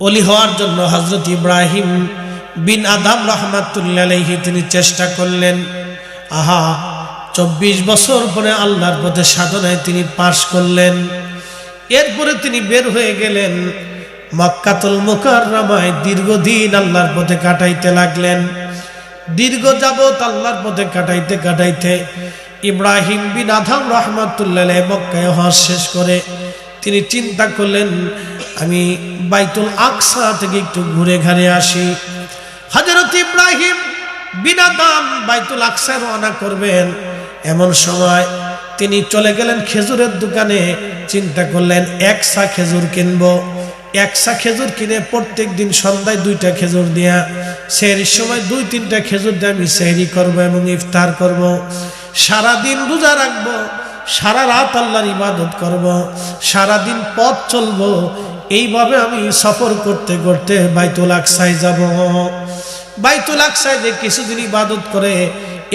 ওলি হওয়ার জন্য হযরত ইব্রাহিম বিন আদম রাহমাতুল্লাহ আলাইহি তিনি চেষ্টা করলেন। 24 বছর পরে আল্লাহর পথে সাধনায় তিনি পাশ করলেন। এরপরে তিনি বের হয়ে গেলেন মক্কাতুল মুকাররমায়, দীর্ঘদিন আল্লাহর পথে কাটাইতে লাগলেন। দীর্ঘ যাবত আল্লাহর পথে কাটাইতে কাটাইতে ইব্রাহিম বিন আদম রাহমাতুল্লাহ আলাইহি মক্কায় হজ শেষ করে তিনি চিন্তা করলেন, আমি বাইতুল আকসা থেকে একটু ঘুরে ঘাড়ে আসি। হযরত ইব্রাহিম বিন আদম বাইতুল আকসায় রওনা করবেন, এমন সময় তিনি চলে গেলেন খেজুরের দোকানে। চিন্তা করলেন এক সা খেজুর কিনবো। এক সা খেজুর কিনে প্রত্যেক দিন সন্ধ্যায় 2টা খেজুর দিয়া সেহরির সময় 2-3টা খেজুর দিয়ে আমি সেহরি করবো এবং ইফতার করব। সারাদিন রোজা রাখবো, সারা রাত আল্লাহর ইবাদত করব, সারাদিন পথ চলবো। এইভাবে আমি সফর করতে করতে বাইতুল আকসায় যাব। বাইতুল আকসায় যে কিছুদিন ইবাদত করে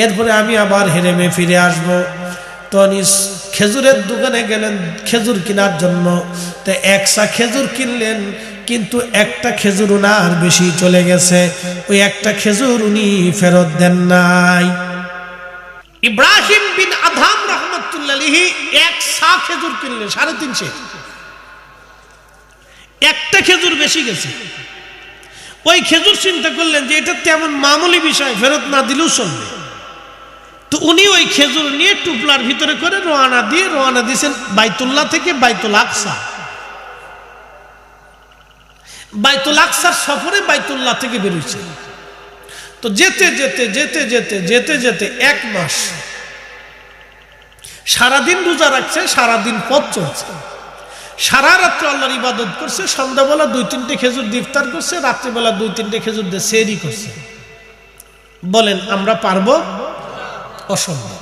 এরপরে আমি আবার হেরেমে ফিরে আসব। তো খেজুরের দোকানে গেলেন খেজুর কেনার জন্য। তো এক সা খেজুর কিনলেন, কিন্তু একটা খেজুর ওনার বেশি চলে গেছে। ওই একটা খেজুর উনি ফেরত দেন নাই। ইব্রাহিম বিন আদম রাহমাতুল্লাহ আলাইহি এক সা খেজুর কিনলেন 350। একটা খেজুর বেশি গেছে। ওই খেজুর চিন্তা করলেন যে এটা তেমন মামুলি বিষয়, ফেরত না দিলেও চলবে। তো উনি ওই খেজুর নিয়ে টুপলার ভিতরে করে রওনা দিয়েছেন বাইতুল্লাহ থেকে বাইতুল আকসা। বাইতুল আকসার সফরে বাইতুল্লাহ থেকে বেরোইছে। তো যেতে যেতে যেতে যেতে যেতে যেতে 1 মাস সারাদিন রোজা রাখছে, সারাদিন পথ চলছে, সারা রাত্র আল্লাহর ইবাদত করছে, সন্ধ্যাবেলা 2-3টে খেজুর দিয়ে ইফতার করছে, রাত্রিবেলা 2-3টে খেজুর দিয়ে সেহরি করছে। বলেন আমরা পারবো? অসম্ভব।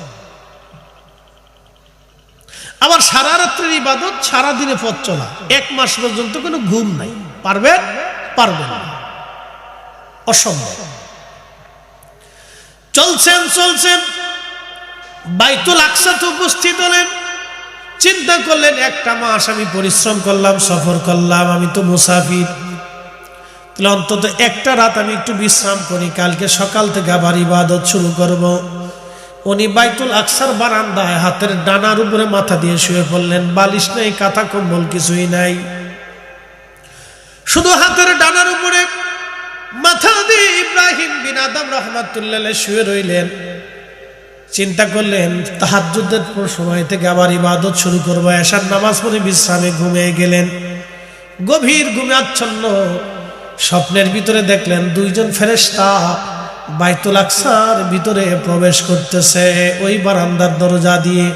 আবার সারা রাত্রের ইবাদত, সারাদিনে পথ চলা, 1 মাস পর্যন্ত কোনো ঘুম নাই। পারবেন? পারবেন না, অসম্ভব। চলছেন চলছেন বাইতুল আকসাতে উপস্থিত হলেন। চিন্তা করলেন 1টা মাস আমি পরিশ্রম করলাম, সফর করলাম, আমি তো মুসাফির, তাহলে অন্তত একটা রাত আমি একটু বিশ্রাম করি, কালকে সকাল থেকে আবার ইবাদত শুরু করব। উনি বাইতুল আকসার বারান্দায় হাতের ডানার উপরে মাথা দিয়ে শুয়ে পড়লেন। বালিশ নাই, কাঁথা কম্বল কিছুই নাই, শুধু হাতের ডানার উপরে মাথা দিয়ে ইব্রাহিম বিন আদম রাহমাতুল্লাহ আলাইহি শুয়ে রইলেন। চিন্তা করলেন তাহাজ্জুদের সময় থেকে আবার ইবাদত শুরু করবো। এশার নামাজ পড়ে বিশ্রামে ঘুমিয়ে গেলেন। গভীর ঘুমে আচ্ছন্ন স্বপ্নের ভিতরে দেখলেন 2জন ফেরেশতা বাইতুল আকসার ভিতরে প্রবেশ করতেছে ওই বারান্দার দরজা দিয়ে।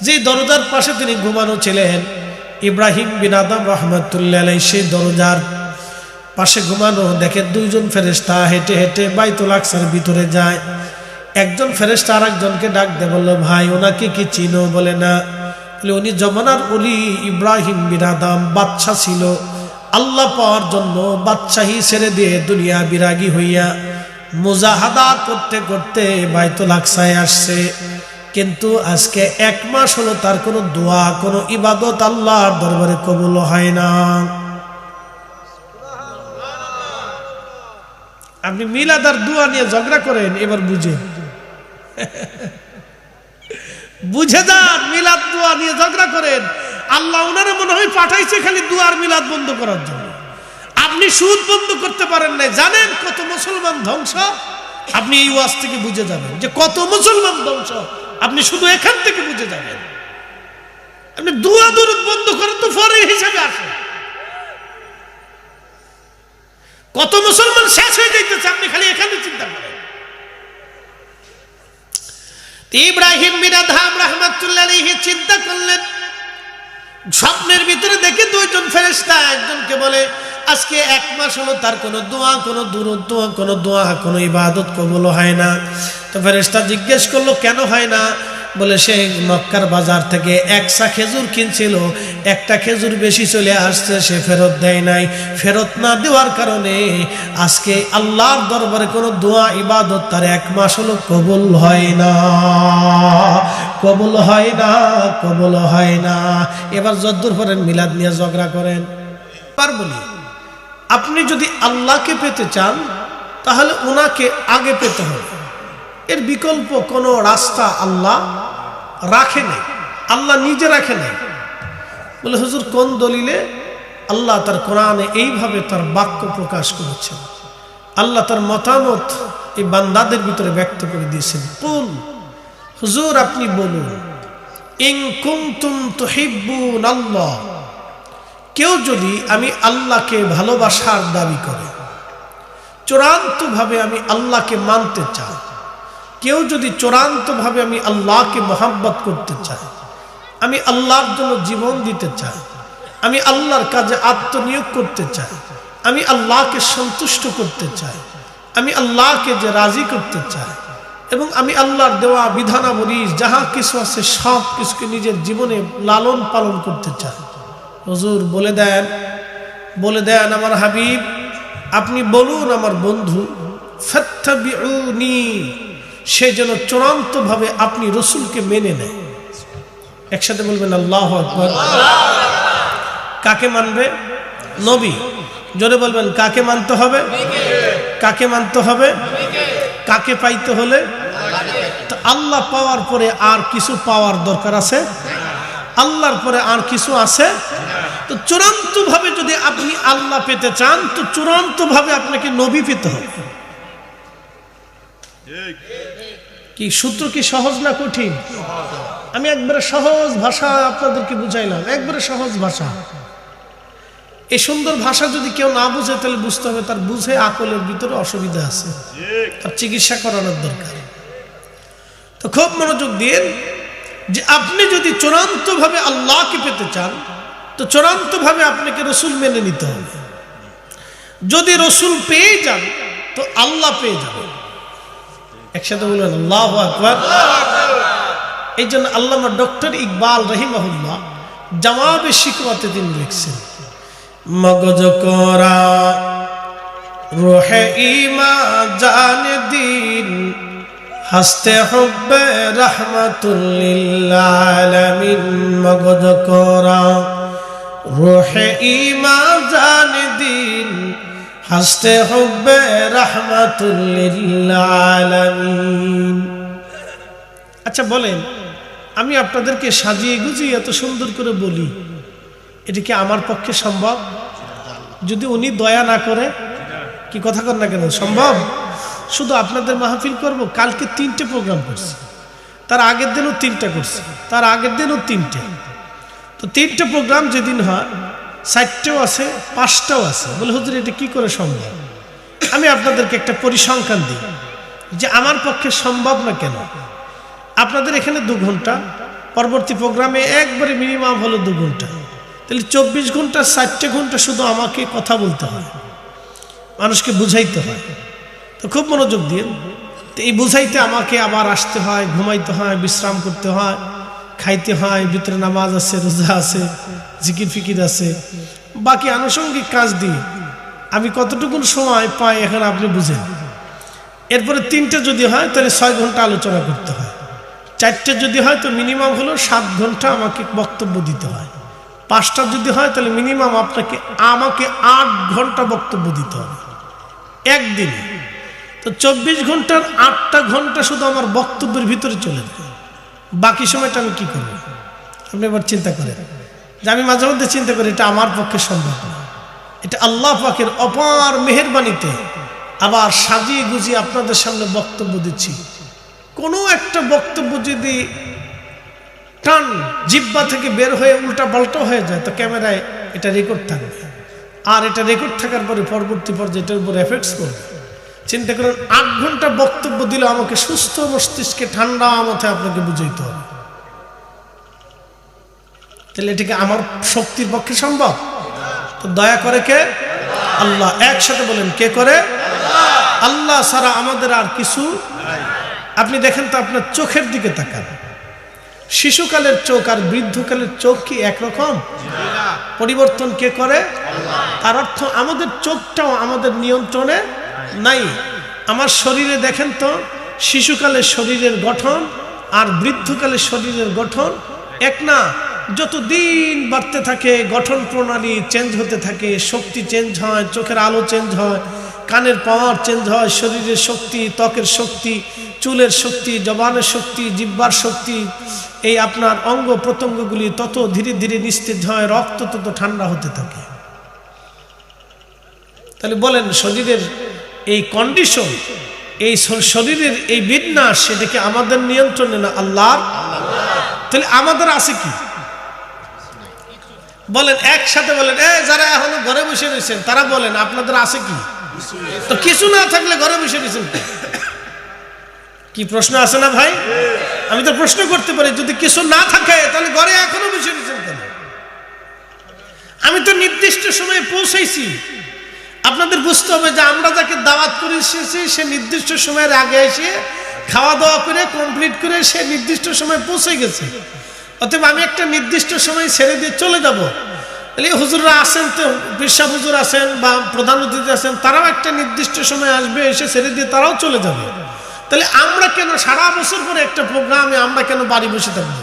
যে দরজার পাশে তিনি ঘুমানো ছিলেন, ইব্রাহিম বিন আদম রাহমাতুল্লাহ আলাইহি সেই দরজার পাশে ঘুমানো। দেখে 2জন ফেরেশতা হেঁটে হেঁটে বাইতুল আকসার ভিতরে যায়। একজন ফেরেশতা আরেকজনকে ডাক দিয়ে বলল, ভাই ওনাকে কি চিনো? বলে না। উনি জমানার ওলি ইব্রাহিম বিন আদম, বাদশা ছিল, আল্লাহ পাওয়ার জন্য বাদশাহী ছেড়ে দিয়ে দুনিয়া বিরাগী হইয়া মুজাহাদা করতে করতে বাইতুল আকসায় আসছে। কিন্তু আজকে 1 মাস হলো তার কোনো দোয়া, কোনো ইবাদত আল্লাহর দরবারে কবুল হয় না। আপনি মিলাদ আর দোয়া নিয়ে ঝগড়া করেন, এবার বুঝে বুঝে যান। মিলাদ দোয়া নিয়ে ঝগড়া করেন, আল্লাহ ওনারা মনে হয় পাঠাইছে খালি দোয়া আর মিলাদ বন্ধ করার জন্য। আপনি সুদ বন্ধ করতে পারেন নাই। জানেন কত মুসলমান ধ্বংস? আপনি এই ওয়াজ থেকে বুঝে যাবেন যে কত মুসলমান ধ্বংস। আপনি শুধু এখান থেকে বুঝে যাবেন। আপনি দোয়া দরুদ বন্ধ করেন তো ফরজ হিসাবে আসে। কত মুসলমান শেষ হয়ে যাইতেছে, আপনি খালি এখানে চিন্তা করেন। ইব্রাহিম বিন আদম রাহমাতুল্লাহ আলাইহি চিন্তা করলেন, স্বপ্নের ভিতরে দেখে 2জন ফেরেশতা একজনকে বলে, আজকে 1 মাস হলো তার কোনো দোয়া, কোনো দুরূদ, কোনো ইবাদত কবুল হয় না। তো ফেরেশতা জিজ্ঞেস করলো কেন হয় না? বলে সে মক্কার বাজার থেকে 1 সা খেজুর কিনছিল, একটা খেজুর বেশি চলে আসছে, সে ফেরত দেয় নাই। ফেরত না দেওয়ার কারণে আজকে আল্লাহর দরবারে কোনো দোয়া ইবাদত তার 1 মাস হলো কবুল হয় না, কবুল হয় না, কবুল হয় না। এবার যদ্দূর করেন মিলাদ নিয়ে ঝগড়া করেন। বলি আপনি যদি আল্লাহকে পেতে চান তাহলে ওনাকে আগে পেতে হবে। এর বিকল্প কোনো রাস্তা আল্লাহ রাখে নাই, আল্লাহ নিজে রাখে নাই। বলে হুজুর কোন দলিলে? আল্লাহ তার কোরআনে এইভাবে তার বাক্য প্রকাশ করেছেন। আল্লাহ তার মতামত এই বান্দাদের ভিতরে ব্যক্ত করে দিয়েছেন। কুল, হুজুর আপনি বলুন, ইন কুনতুম তুহিব্বুনাল্লাহ, কেউ যদি আমি আল্লাহকে ভালোবাসার দাবি করে, চূড়ান্তভাবে আমি আল্লাহকে মানতে চাই, কেউ যদি চূড়ান্তভাবে আমি আল্লাহকে মহাব্বত করতে চাই, আমি আল্লাহর জন্য জীবন দিতে চাই, আমি আল্লাহর কাজে আত্মনিয়োগ করতে চাই, আমি আল্লাহকে সন্তুষ্ট করতে চাই, আমি আল্লাহকে যে রাজি করতে চাই, এবং আমি আল্লাহর দেওয়া বিধানাবলী যাহা কিছু আছে সব কিছুকে নিজের জীবনে লালন পালন করতে চাই। হুজুর বলে দেন আমার হাবিব, আপনি বলুন আমার বন্ধু, ফাত্তাবিউনি, সে যেন চূড়ান্তভাবে আপনি রসুলকে মেনে নেয়। একসাথে বলবেন আল্লাহু আকবার। কাকে মানবে? নবী। জোরে বলবেন কাকে মানতে হবে? কাকে মানতে হবে? কাকে পাইতে হলে? তো আল্লাহ পাওয়ার পরে আর কিছু পাওয়ার দরকার আছে? আল্লাহর পরে আর কিছু আছে? তো চূড়ান্ত ভাবে যদি আপনি আল্লাহ পেতে চান তো চূড়ান্ত ভাবে আপনাকে নবী পেতে হবে। কি সূত্র কি সহজ না কঠিন? আমি একবারে সহজ ভাষা আপনাদেরকে বুঝাইলাম, একবারে সহজ ভাষা। এই সুন্দর ভাষা যদি কেউ না বুঝে তাহলে বুঝতে হবে তার বুঝে আকলের ভিতরে অসুবিধা আছে, তার চিকিৎসা করানোর দরকার। তো খুব মনোযোগ দিয়ে, যে আপনি যদি চূড়ান্ত ভাবে আল্লাহকে পেতে চান তো চূড়ান্ত ভাবে আপনাকে রসুল মেনে নিতে হবে। যদি রসুল পেয়ে যান তো আল্লাহ পেয়ে যাবেন। একসাথে বলবেন আল্লাহু আকবার। এই জন্য আল্লামা ডক্টর ইকবাল রহিমাহুল্লাহ জওয়াবে শিকওয়াতে তিনি লিখছেন, মগজ কোরা রোহে ঈমা জান দিন হস্তে হুব্বে রহমাতুল লিল আলামিন। মগজ কোরা রোহে ঈমা জান দিন হস্তে হুব্বে রহমাতুল লিল আলামিন। আচ্ছা বলেন, আমি আপনাদেরকে সাজিয়ে গুজিয়ে এত সুন্দর করে বলি, এটা কি আমার পক্ষে সম্ভব? যদি উনি দয়া না করে, কি কথা কর না কেন, সম্ভব? শুধু আপনাদের মাহফিল করব, কালকে 3টে প্রোগ্রাম করছি, তার আগের দিনও 3টা করছি, তার আগের দিনও 3টে। তো 3টে প্রোগ্রাম যেদিন হয় 4টেও আছে 5টাও আছে। বলে হুজুর এটা কি করে সম্ভব? আমি আপনাদেরকে একটা পরিসংখ্যান দিই যে আমার পক্ষে সম্ভব না কেন। আপনাদের এখানে 2 ঘন্টা, পরবর্তী প্রোগ্রামে একবারে মিনিমাম হলো 2 ঘন্টা, তাহলে 24 ঘন্টা 4টে ঘন্টা শুধু আমাকে কথা বলতে হয়, মানুষকে বুঝাইতে হয়। তো খুব মনোযোগ দিয়ে, তো এই বুঝাইতে আমাকে আবার আসতে হয়, ঘুমাইতে হয়, বিশ্রাম করতে হয়, খাইতে হয়, ভিতরে নামাজ আছে, রোজা আছে, জিকির ফিকির আছে, বাকি আনুষঙ্গিক কাজ দিয়ে আমি কতটুকু সময় পাই এখন আপনি বুঝেন। এরপরে 3টে যদি হয় তাহলে 6 ঘন্টা আলোচনা করতে হয়, 4টে যদি হয় তো মিনিমাম হলো 7 ঘন্টা আমাকে বক্তব্য দিতে হয়, 5টা যদি হয় তাহলে মিনিমাম আমাকে 8 ঘন্টা বক্তব্য দিতে হবে একদিনে। তো 24 ঘন্টার 8টা ঘন্টা শুধু আমার বক্তব্যের ভিতরে চলে যায়, বাকি সময়টা আমি কি করব? আপনি এবার চিন্তা করেন। যে আমি মাঝে মধ্যে চিন্তা করি এটা আমার পক্ষে সম্ভব না, এটা আল্লাহ পাকের অপার মেহেরবানিতে আবার সাজিয়ে গুজিয়ে আপনাদের সামনে বক্তব্য দিচ্ছি। কোনো একটা বক্তব্য যদি টান জিহ্বা থেকে বের হয়ে উল্টা পাল্টা হয়ে যায় তো ক্যামেরায় এটা রেকর্ড থাকবে, আর এটা রেকর্ড থাকার পরে পরবর্তী পর্যায়ে এটার উপর এফেক্টস করবে। চিন্তা করেন 8 ঘন্টা বক্তব্য দিলে আমাকে সুস্থ মস্তিষ্কে ঠান্ডা মাথায় আপনাকে বুঝাইতে হবে, তাহলে এটাকে আমার শক্তির পক্ষে সম্ভব? তো দয়া করে কে? আল্লাহ। একসাথে বলেন কে করে? আল্লাহ ছাড়া আমাদের আর কিছু। আপনি দেখেন তো আপনার চোখের দিকে তাকান, শিশুকালের চোখ আর বৃদ্ধকালের চোখ কি একরকম? পরিবর্তন কে করে? তার অর্থ আমাদের চোখটাও আমাদের নিয়ন্ত্রণে নাই। আমার শরীরে দেখেন তো শিশুকালের শরীরের গঠন আর বৃদ্ধকালের শরীরের গঠন এক না। যতদিন বাড়তে থাকে গঠন প্রণালী চেঞ্জ হতে থাকে, শক্তি চেঞ্জ হয়, চোখের আলো চেঞ্জ হয়, কানের পাওয়ার চেঞ্জ হয়, শরীরের শক্তি, ত্বকের শক্তি, চুলের শক্তি, জবানের শক্তি, জিহ্বার শক্তি, এই আপনার অঙ্গ প্রত্যঙ্গগুলি তত ধীরে ধীরে নিস্তেজ হয়, রক্ত তত ঠান্ডা হতে থাকে। তাহলে বলেন শরীরের এই কন্ডিশন, এই শরীরের এই বিন্যাস, সেটা কি আমাদের নিয়ন্ত্রণে না আল্লাহর? তাহলে আমাদের আছে কি? বলেন একসাথে বলেন, যারা এখনো ঘরে বসে রয়েছেন তারা বলেন আপনাদের আছে কি? তো কিছু না থাকলে ঘরে বসে রয়েছেন কি? প্রশ্ন আছে না ভাই? আমি তো প্রশ্ন করতে পারি, যদি কিছু না থাকে তাহলে ঘরে এখনো বসে রয়েছেন কেন? আমি তো নির্দিষ্ট সময়ে পৌঁছাইছি। আপনাদের বুঝতে হবে যে আমরা যাকে দাওয়াত করে এসেছি সে নির্দিষ্ট সময়ের আগে এসে খাওয়া দাওয়া করে কমপ্লিট করে সে নির্দিষ্ট সময় পৌঁছে গেছে। অতএব আমি একটা নির্দিষ্ট সময় ছেড়ে দিয়ে চলে যাব। তাহলে হুজুররা আছেন, তো বিশা হুজুর আছেন বা প্রধান অতিথি আছেন, তারাও একটা নির্দিষ্ট সময় আসবে, এসে ছেড়ে দিয়ে তারাও চলে যাবে। তাহলে আমরা কেন সারা বছর পরে একটা প্রোগ্রামে আমরা কেন বাড়ি বসে থাকবো?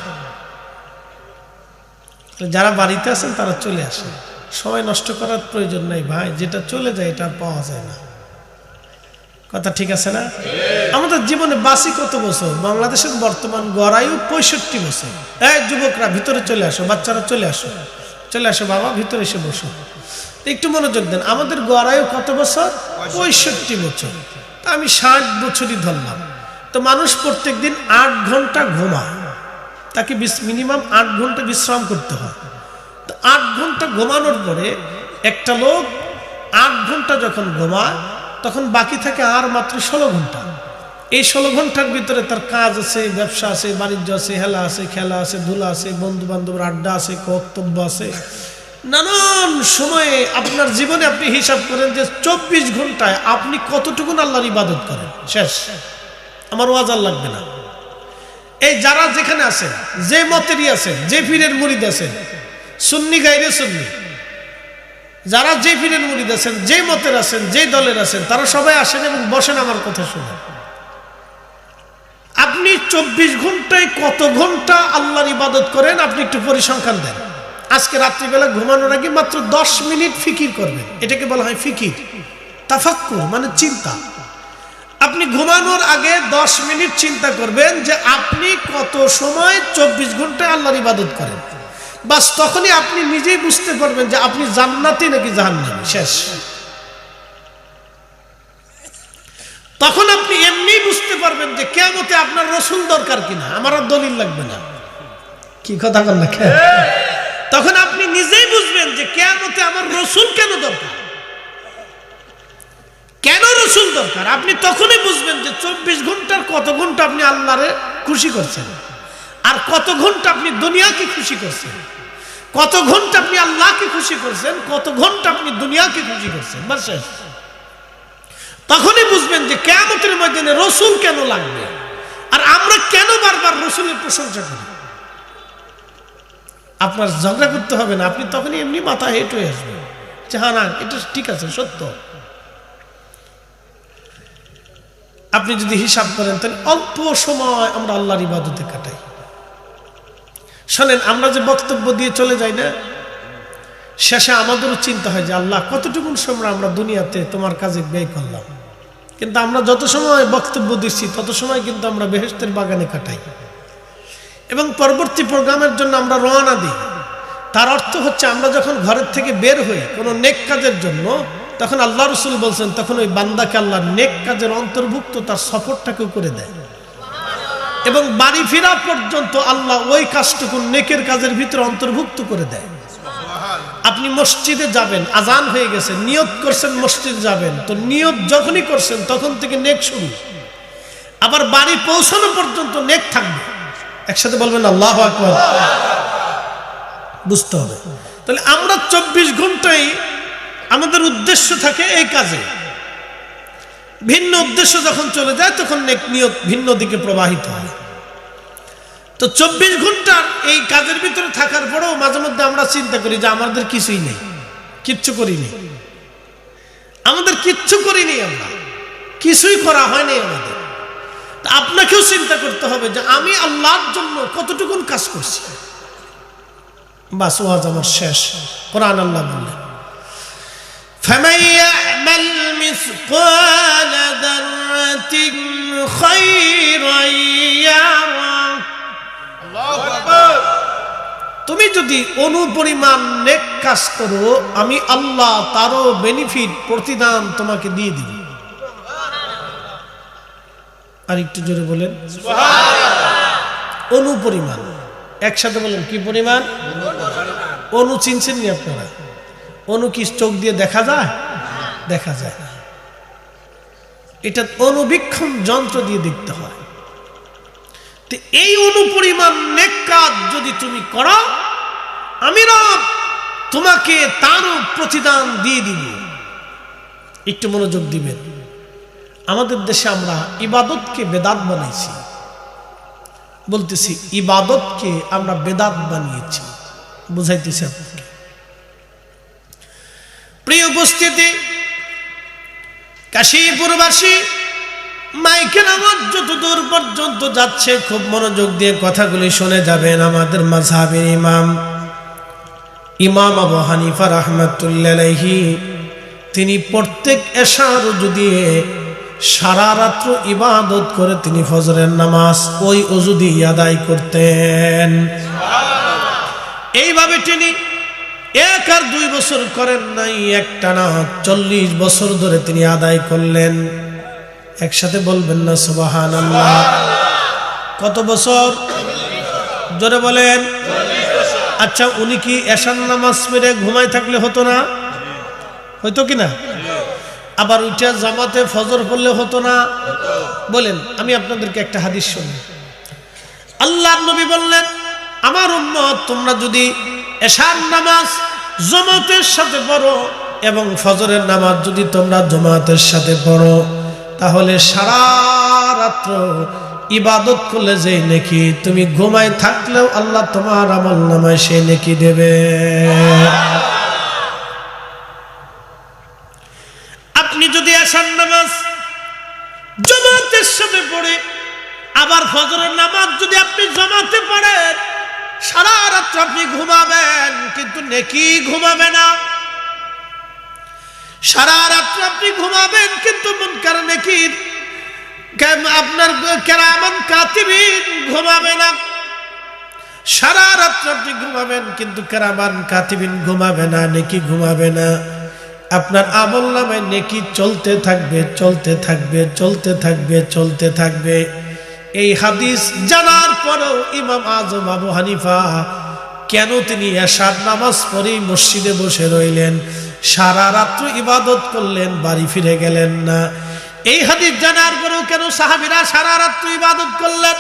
যারা বাড়িতে আছেন তারা চলে আসেন, সময় নষ্ট করার প্রয়োজন নাই ভাই। যেটা চলে যায় এটা পাওয়া যায় না। কথা ঠিক আছে না? আমাদের জীবনে বাসি কত বছর? বাংলাদেশের বর্তমান গড় আয়ু 65 বছর। যুবকরা ভিতরে চলে আসো, বাচ্চারা চলে আসো, চলে আসো বাবা, ভিতরে এসে বসো, একটু মনোযোগ দেন। আমাদের গড় আয়ু কত বছর? 65 বছর। তা আমি 60 বছরই ধরলাম। তো মানুষ প্রত্যেক দিন 8 ঘন্টা ঘুমায়, তাকে মিনিমাম 8 ঘন্টা বিশ্রাম করতে হয়। তো 8 ঘন্টা ঘুমানোর পরে একটা লোক 8 ঘন্টা যখন ঘুমায় তখন বাকি থাকে আর মাত্র 16 ঘন্টা। এই 16 ঘন্টার ভিতরে তার কাজ আছে, ব্যবসা আছে, বাণিজ্য আছে, হেলা আছে, খেলা আছে, ধুলা আছে, বন্ধু বান্ধবের আড্ডা আছে, কর্তব্য আছে, নানান সময়ে আপনার জীবনে আপনি হিসাব করেন যে 24 ঘন্টায় আপনি কতটুকুন আল্লাহর ইবাদত করেন। শেষ, আমার ওয়াজ আর লাগবে না। এই যারা যেখানে আছেন, যে মতেরই আছেন, যে পীরের মুরিদ আছেন, সুন্নি গাইরে সুন্নি, যারা যে পীরের মুরিদ আছেন, যে মতের আছেন, যে দলের আছেন, তারা সবাই আসেন এবং বসেন আমার কথা শুনে। আপনি 24 ঘন্টায় কত ঘন্টা আল্লাহর ইবাদত করেন আপনি একটু পরিসংখ্যান দেন। আজকে রাত্রিবেলা ঘুমানোর আগে মাত্র 10 মিনিট ফিকির করবেন। এটাকে বলা হয় ফিকির, তাফাক্কুর মানে চিন্তা। আপনি ঘুমানোর আগে 10 মিনিট চিন্তা করবেন যে আপনি কত সময় 24 ঘন্টায় আল্লাহর ইবাদত করেন। বাস তখনই আপনি নিজেই বুঝতে পারবেন যে আপনি জান্নাতি নাকি জাহান্নামী। শেষ। তখন আপনি এমনি বুঝতে পারবেন যে কিয়ামতে আপনার রাসূল দরকার কিনা, আমার আর দলিল লাগবে না। কি কথা বল না? তখন আপনি নিজেই বুঝবেন যে কিয়ামতে আমার রাসূল কেন দরকার, কেন রাসূল দরকার। আপনি তখনই বুঝবেন যে 24 ঘন্টার কত ঘন্টা আপনি আল্লাহরে খুশি করছেন, আর কত ঘন্টা আপনি দুনিয়াকে খুশি করছেন, কত ঘন্টা আপনি আল্লাহকে খুশি করছেন, কত ঘন্টা আপনি দুনিয়াকে খুশি করছেন। বাস শেষ। তখনই বুঝবেন যে কিয়ামতের ময়দানে রাসূল কেন লাগবে, আর আমরা কেন বারবার রাসূলের প্রশংসা করি। আপনার ঝগড়া করতে হবে না, আপনি তখনই এমনি মাথা হেঁট হয়ে আসবে যে হ্যাঁ না এটা ঠিক আছে, সত্য। আপনি যদি হিসাব করেন তাহলে অল্প সময় আমরা আল্লাহর ইবাদতে কাটাই। শোনেন, আমরা যে বক্তব্য দিয়ে চলে যাই না, শেষে আমাদেরও চিন্তা হয় যে আল্লাহ কতটুকু সময় আমরা দুনিয়াতে তোমার কাজে ব্যয় করলাম। কিন্তু আমরা যত সময় বক্তব্য দিচ্ছি তত সময় কিন্তু আমরা বেহেশতের বাগানে কাটাই এবং পরবর্তী প্রোগ্রামের জন্য আমরা রওনা দিই। তার অর্থ হচ্ছে আমরা যখন ঘরের থেকে বের হই কোনো নেক কাজের জন্য, তখন আল্লাহ রাসূল বলছেন তখন ওই বান্দাকে আল্লাহ নেক কাজের অন্তর্ভুক্ত তার সফরটাকেও করে দেয় এবং বাড়ি ফেরা পর্যন্ত আল্লাহ ওই কাজটুকু নেকের কাজের ভিতরে অন্তর্ভুক্ত করে দেয়। আপনি মসজিদে যাবেন, আজান হয়ে গেছে, নিয়ত করছেন মসজিদে যাবেন, তো নিয়ত যখনই করছেন তখন থেকে নেক শুরু, আবার বাড়ি পৌঁছানো পর্যন্ত নেক থাকবে। একসাথে বলবেন আল্লাহু আকবার। বুঝতে হবে। তাহলে আমরা 24 ঘন্টায় আমাদের উদ্দেশ্য থাকে এই কাজে, ভিন্ন উদ্দেশ্য যখন চলে যায় তখন নেক নিয়ত ভিন্ন দিকে প্রবাহিত হয়। তো 24 ঘন্টার এই কাজের ভিতরে থাকার পরেও মাঝে মধ্যে আমরা চিন্তা করি যে আমাদের কিছুই নেই, কিচ্ছু করিনি, আমাদের কিচ্ছু করিনি, আমরা কিছুই করা হয়নি আমাদের। আপনাকেও চিন্তা করতে হবে যে আমি আল্লাহর জন্য কতটুকুন কাজ করছি। বাস ওয়াজ আমার শেষ। কোরআন আল্লাহ বললেন فمن يعمل مثقال ذرة خيرا يره الله اكبر তুমি যদি অনুপরিমাণ নেক কাজ করো আমি আল্লাহ তারও বেনিফিট প্রতিদান তোমাকে দিয়ে দিব। আর একটু জোরে বলেন সুবহানাল্লাহ। অনুপরিমাণ একসাথে বলেন কি পরিমাণ? অনু চিনছেন নি আপনারা? অনু কি চোখ দিয়ে দেখা যায়? দেখা যায় না, এটা অনুবীক্ষণ যন্ত্র দিয়ে দেখতে হয়। তো এই অনুপরিমাণ নেক কাজ যদি তুমি করো আমি রব তোমাকে তারও প্রতিদান দিয়ে দিব। একটু মনোযোগ দিবেন। আমাদের দেশে আমরা ইবাদতকে বেদাত বানাইছি, বলতেছি ইবাদতকে আমরা বেদাত বানিয়েছি, বুঝাইতেছি আপনাকে। প্রিয় উপস্থিতি, কাশীপুরবাসী মাইকের আওয়াজ যত দূর পর্যন্ত যাচ্ছে খুব মনোযোগ দিয়ে কথাগুলি শুনে যাবেন। আমাদের মাযহাবের ইমাম আবু হানিফা রাহমাতুল্লাহি আলাইহি তিনি প্রত্যেক এশা রুজু দিয়ে সারা রাত্র ইবাদত করে তিনি ফজরের নামাজ ওই ওযু দিয়ে আদায় করতেন। এইভাবে তিনি 1 আর 2 বছর করেন নাই, একটানা 40 বছর ধরে তিনি আদায় করলেন। একসাথে বলবেন না সুবহানাল্লাহ? কত বছর? জোরে বলেন। আচ্ছা উনি কি এশার নামাজ পড়ে ঘুমায় থাকলে হতো না? হয়তো কিনা? আবার উঠে জামাতে ফজর পড়লে হতো না? বলেন। আমি আপনাদেরকে একটা হাদিস শুনি। আল্লাহর নবী বললেন আমার উম্মত তোমরা যদি এশার নামাজ জামাতের সাথে পড়ো এবং ফজরের নামাজ যদি তোমরা জামাতের সাথে পড়ো তাহলে সারা রাত্র ইবাদত করলে যে নেকি তুমি ঘুমায় থাকলেও আল্লাহ তোমার আমলনামায় সেই নেকি দেবে। আপনি যদি এশার নামাজ জামাতের সাথে পড়ে আবার ফজরের নামাজ যদি আপনি জামাতে পড়েন সারা রাত আপনি ঘুমাবেন কিন্তু নেকি ঘুমাবে না। সারা রাত আপনি ঘুমাবেন কিন্তু মুনকার নেকির আপনার কিরামান কাতিবিন ঘুমাবে না। সারা রাত আপনি ঘুমাবেন কিন্তু কিরামান কাতিবিন ঘুমাবে না, নেকি ঘুমাবে না। আপনার আমলনামায় নেকি চলতে থাকবে, চলতে থাকবে, চলতে থাকবে, চলতে থাকবে। এই হাদিস জানার পরেও ইমাম আজম আবু হানিফা কেন তিনি এশার নামাজ পড়েই মসজিদে বসে রইলেন, সারা রাত্র ইবাদত করলেন, বাড়ি ফিরে গেলেন না? এই হাদিস জানার পরেও কেন সাহাবীরা সারা রাত্র ইবাদত করলেন?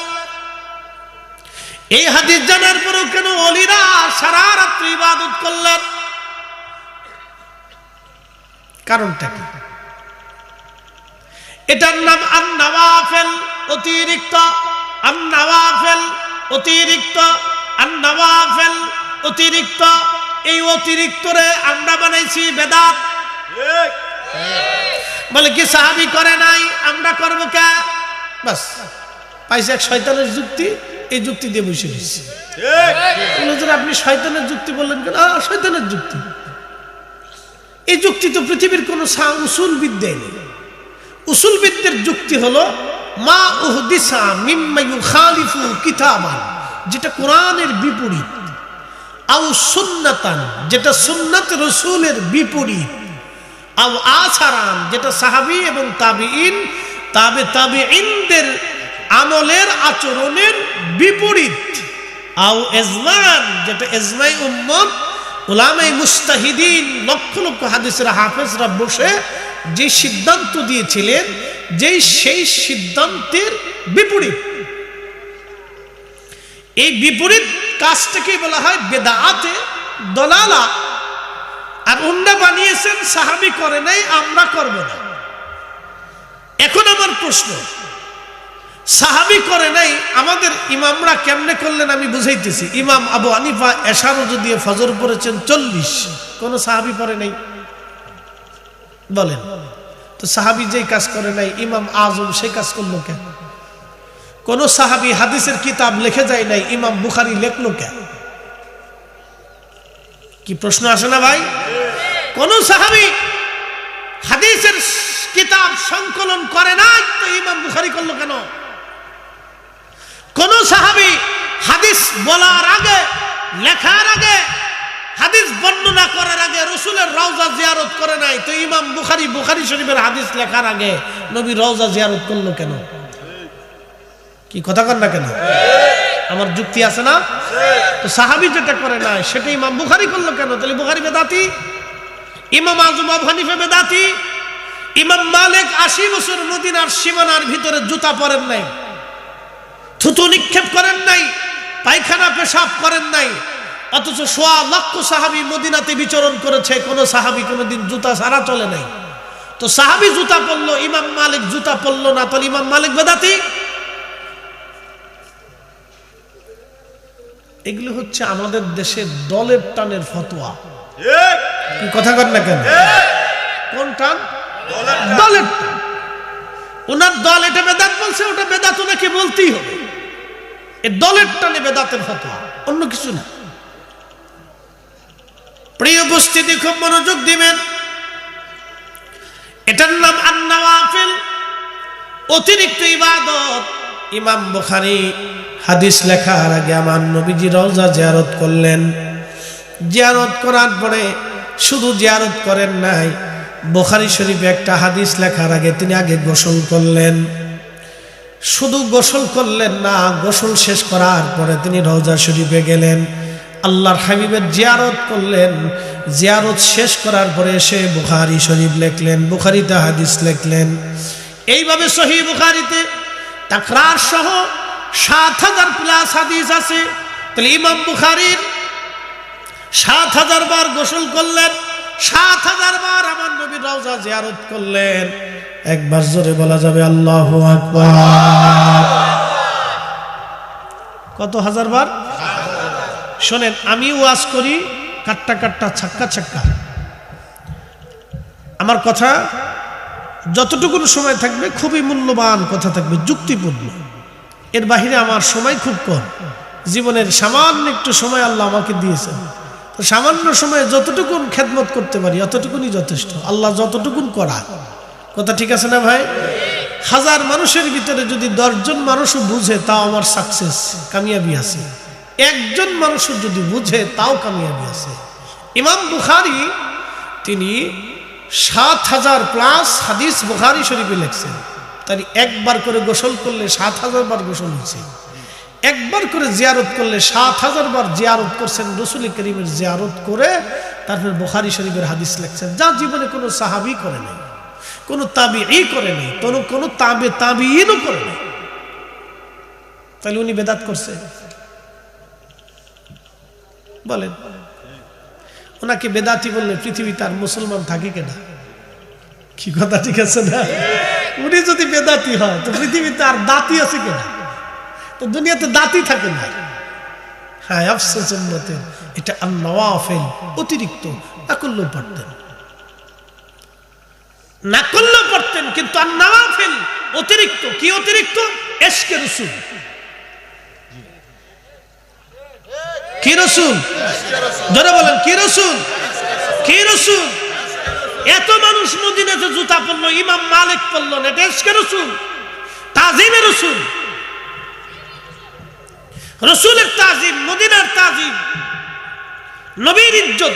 এই হাদিস জানার পরেও কেন ওলিরা সারা রাত্র ইবাদত করলেন? কারণটা কি? এটার নাম আন-নওয়াফিল, অতিরিক্ত। আন-নওয়াফিল অতিরিক্ত, আন-নওয়াফিল অতিরিক্ত। এই অতিরিক্তরে আমরা বানাইছি বেদাত। বলে কি সাহাবী করে নাই, আমরা করবো কে? বাস পাইছে এক শয়তানের যুক্তি, এই যুক্তি দিয়ে বসে দিচ্ছি। আপনি শয়তানের যুক্তি বললেন কেন? শয়তানের যুক্তি, এই যুক্তি তো পৃথিবীর কোন উসুল বিদ্যায় নেই। উসুল বিদ্যার যুক্তি হলো মা উহদিসা মিম্মা ইউখালিফু কিতাবান, যেটা কোরআনের বিপরীত, আও সুন্নাতান, যেটা সুন্নাত রাসূলের বিপরীত, আও আসারান, যেটা সাহাবী এবং তাবিঈন তাবিঈনদের আমলের আচরণের বিপরীত, আও ইজমান, যেটা ইজমাই উম্মত উলামায়ে মুজতাহিদিন লক্ষ লক্ষ হাদিসের হাফেজরা বসে যে সিদ্ধান্ত দিয়েছিলেন সেই সিদ্ধান্তের বিপরীত। এই বিপরীত কাজটাকে বলা হয় বেদাতে দলালা। আর উন্না বানিয়েছেন সাহাবী করে নাই, আমরা করব না। এখন আমার প্রশ্ন, সাহাবী করে নাই আমাদের ইমামরা কেমনে করলেন আমি বুঝাইতেছি। ইমাম আবু হানিফা এশার ওযু দিয়ে ফজর পড়েছেন 40, কোন সাহাবী পড়ে নাই? বলেন তো, সাহাবী যেই কাজ করে নাই ইমাম আজম সেই কাজ করলো কেন? কোন সাহাবী হাদিসের কিতাব লিখে যায় নাই, ইমাম বুখারী লিখলো কেন? কি প্রশ্ন আসে না ভাই? কোন সাহাবী হাদিসের কিতাব সংকলন করে নাই, তো ইমাম বুখারী করলো কেন? কোন সাহাবী হাদিস বলার আগে, লেখার আগে, হাদিস বর্ণনা করার আগে রাসূলের রওজা জিয়ারত করে নাই, তো ইমাম বুখারী বুখারী শরীফের হাদিস লেখার আগে নবীর রওজা জিয়ারত করলো কেন? কি কথা কন না কেন? আমার যুক্তি আছে না? তো সাহাবী যেটা করে নাই সেটা ইমাম বুখারী করলো কেন? তাহলে বুখারী বেদাতি, ইমাম আযম আবু হানিফা বেদাতি, ইমাম মালিক 80 বছর মদিনার সীমানার ভিতরে জুতা পরেন নাই, থুতু নিক্ষেপ করেন নাই, পায়খানা পেশাব করেন নাই, অথচ সোয়া লক্ষ সাহাবী মদিনাতে বিচরণ করেছে, কোন সাহাবী কোনদিন জুতা ছাড়া চলে নাই। তো সাহাবী জুতা পরলো, ইমাম মালিক জুতা পরলো না, তাহলে ইমাম মালিক বেদাতি? এগুলো হচ্ছে আমাদের দেশের দলের টানের ফতোয়া। কি কথা কর না কেন? কোন টান? দলের টান। ওনার দল এটা বেদাত বলছে, ওটা বেদাত ওনাকে বলতেই হবে। এই দলের টানে বেদাতের ফতোয়া, অন্য কিছু না। প্রিয় উপস্থিতি, খুব মনোযোগ দিবেন। এটার নাম আন-নওয়াফিল, অতিরিক্ত ইবাদত। ইমাম বুখারী হাদিস লেখার আগে আমার নবীজি রওজা জিয়ারত করলেন। জিয়ারত করার পরে শুধু জিয়ারত করেন নাই, বুখারী শরীফে একটা হাদিস লেখার আগে তিনি আগে গোসল করলেন। শুধু গোসল করলেন না, গোসল শেষ করার পরে তিনি রওজা শরীফে গেলেন, আল্লাহর হাবিবের জিয়ারত করলেন। জিয়ারত শেষ করার পরে এসে বুখারী শরীফ লিখলেন, বুখারীতে হাদিস লিখলেন। এইভাবে সহিহ বুখারীতে তাকরার সহ ৭,০০০ প্লাস হাদিস আছে। তাহলে ইমাম বুখারীর ৭,০০০ বার গোসল করলেন, ৭,০০০ বার আমার নবীর রওজা জিয়ারত করলেন। একবার জোরে বলা যাবে আল্লাহু আকবার। কত হাজার বার? শোনেন, আমি ওয়াজ করি কাট্টা কাট্টা, ছাক্কা ছাক্কা। আমার কথা যতটুকু সময় থাকবে খুবই মূল্যবান কথা থাকবে, যুক্তিপূর্ণ। এর বাহিরে আমার সময় খুব কম। জীবনের সামান্য একটু সময় আল্লাহ আমাকে দিয়েছেন, তো সামান্য সময়ে যতটুকুন খেদমত করতে পারি অতটুকুনই যথেষ্ট। আল্লাহ যতটুকুন করা, কথা ঠিক আছে না ভাই? 1000 মানুষের ভিতরে যদি 10 জন মানুষও বুঝে, তাও আমার সাকসেস, কামিয়াবি আছে। একজন মানুষও যদি বুঝে, তাও কামিয়াবি আছে। ইমাম বুখারী তিনি ৭,০০০ প্লাস হাদিস বুখারী শরীফে লিখছেন। তাই একবার করে গোসল করলে ৭,০০০ বার গোসল হয়েছে, একবার করে জিয়ারত করলে ৭,০০০ বার জিয়ারত করছেন। রাসূল করিমের জিয়ারত করে তারপর বুখারী শরীফের হাদিস লিখছেন, যা জীবনে কোনো সাহাবী করে নাই, কোনো তাবিঈ করে নাই, কোনো তাবিঈনও করে নাই। তাহলে উনি বেদাত করছে? বলেন, ওনাকে বেদাতি বললে পৃথিবীতে আর মুসলমান থাকে কেনা? কি কথা ঠিক আছে না? উনি যদি বেদাতি হয় তো পৃথিবীতে আর দাতি আছে কেনা? তো দুনিয়াতে দাতি থাকে না। হ্যাঁ, আফসোস উম্মতের, এটা আন-নওয়াফিল, অতিরিক্ত। না করলেও পারতেন, না করলেও পারতেন, কিন্তু আন-নওয়াফিল অতিরিক্ত। কি অতিরিক্ত? ইশকে রাসূল। কি রাসূল? যারা বলেন কি রাসূল? কি রাসূল? এত মানুষ মদিনাতে জুতা পরলো, ইমাম মালিক পরলো না, এটা ইশকে রাসূল, তাজিমে রাসূল। রাসূলের তাজিম, মদিনার তাজিম, নবীর ইজ্জত।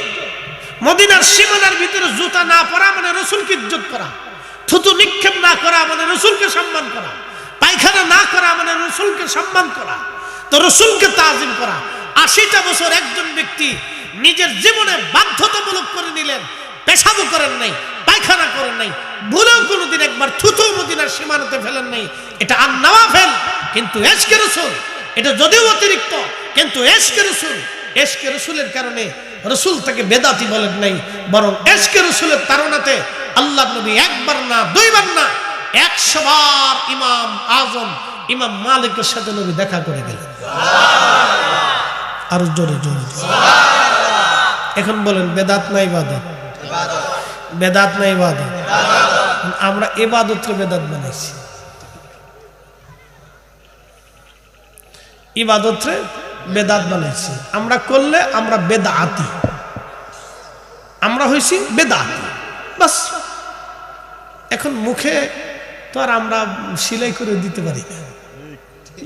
মদিনার সীমানার ভিতরে জুতা না পরা মানে রাসূলকে ইজ্জত করা, থুতু নিক্ষেপ না করা মানে রাসূলকে সম্মান করা, পায়খানা না করা মানে রাসূলকে সম্মান করা, তো রাসূলকে তাজিম করা। 80টা বছর একজন ব্যক্তি নিজের জীবনে বাধ্যতামূলক করে নিলেন, পেশাবও করেন নাই, পায়খানা করেন নাই, ভুলেও কোনোদিন একবার থুতু মদিনার সীমানাতে ফেলেন নাই। এটা আন-নওয়াফিল, কিন্তু ইশকে রাসূল এটা যদিও অতিরিক্ত, কিন্তু ইশকে রাসূল, ইশকে রাসূলের কারণে রাসূল তাকে বেদাতি বলেন নাই, বরং ইশকে রাসূলের তাড়নাতে আল্লাহর নবী একবার না, দুইবার না, 100 বার ইমাম আজম ইমাম মালিকের সাথে নবী দেখা করে গেলেন। আর জোরে জোরে এখন বলেন, বেদাত না ইবাদত? বেদাত না ইবাদত? আমরা ইবাদতকে বেদাত বানাইছি, ইবাদতরে বেদাত বানাইছি। আমরা করলে আমরা বেদাতি। আমরা হইছি বেদাতি বাস। এখন মুখে তো আর আমরা সিলাই করে দিতে পারি না,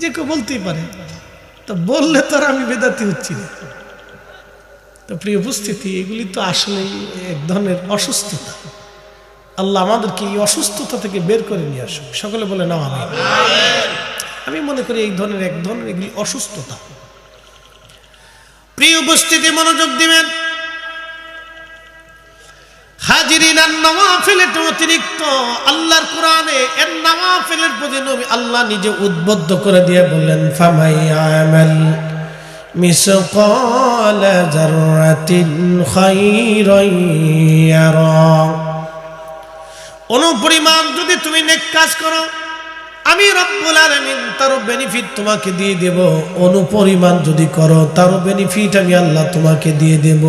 যে কেউ বলতেই পারে, তো বললে তো আর আমি বেদাতি হচ্ছি না। তো প্রিয় উপস্থিতি, এগুলি তো আসলে এক ধরনের অসুস্থতা। আল্লাহ আমাদেরকে এই অসুস্থতা থেকে বের করে নিয়ে আসুক। সকলে বলে নাও আমিন। আমি মনে করি এই ধরনের এক ধরনের এগুলি অসুস্থতা। প্রিয় উপস্থিতি, মনোযোগ দিবেন। হাজিরিন, আর নওয়াফিলের অতিরিক্ত আল্লাহর কোরআনে এর নওয়াফিলের প্রতি নবী আল্লাহ নিজে উদ্বুদ্ধ করে দিয়ে বললেন, ফামাই আমাল মিসকাল যাররাতিন খায়রান ইয়ারা। অনুপরিমাণ যদি তুমি নেক কাজ করো, আমি রব্বুল আলামিন তার বেনিফিট তোমাকে দিয়ে দেব। অনুপরিমাণ যদি করো, তার বেনিফিট আমি আল্লাহ তোমাকে দিয়ে দেব।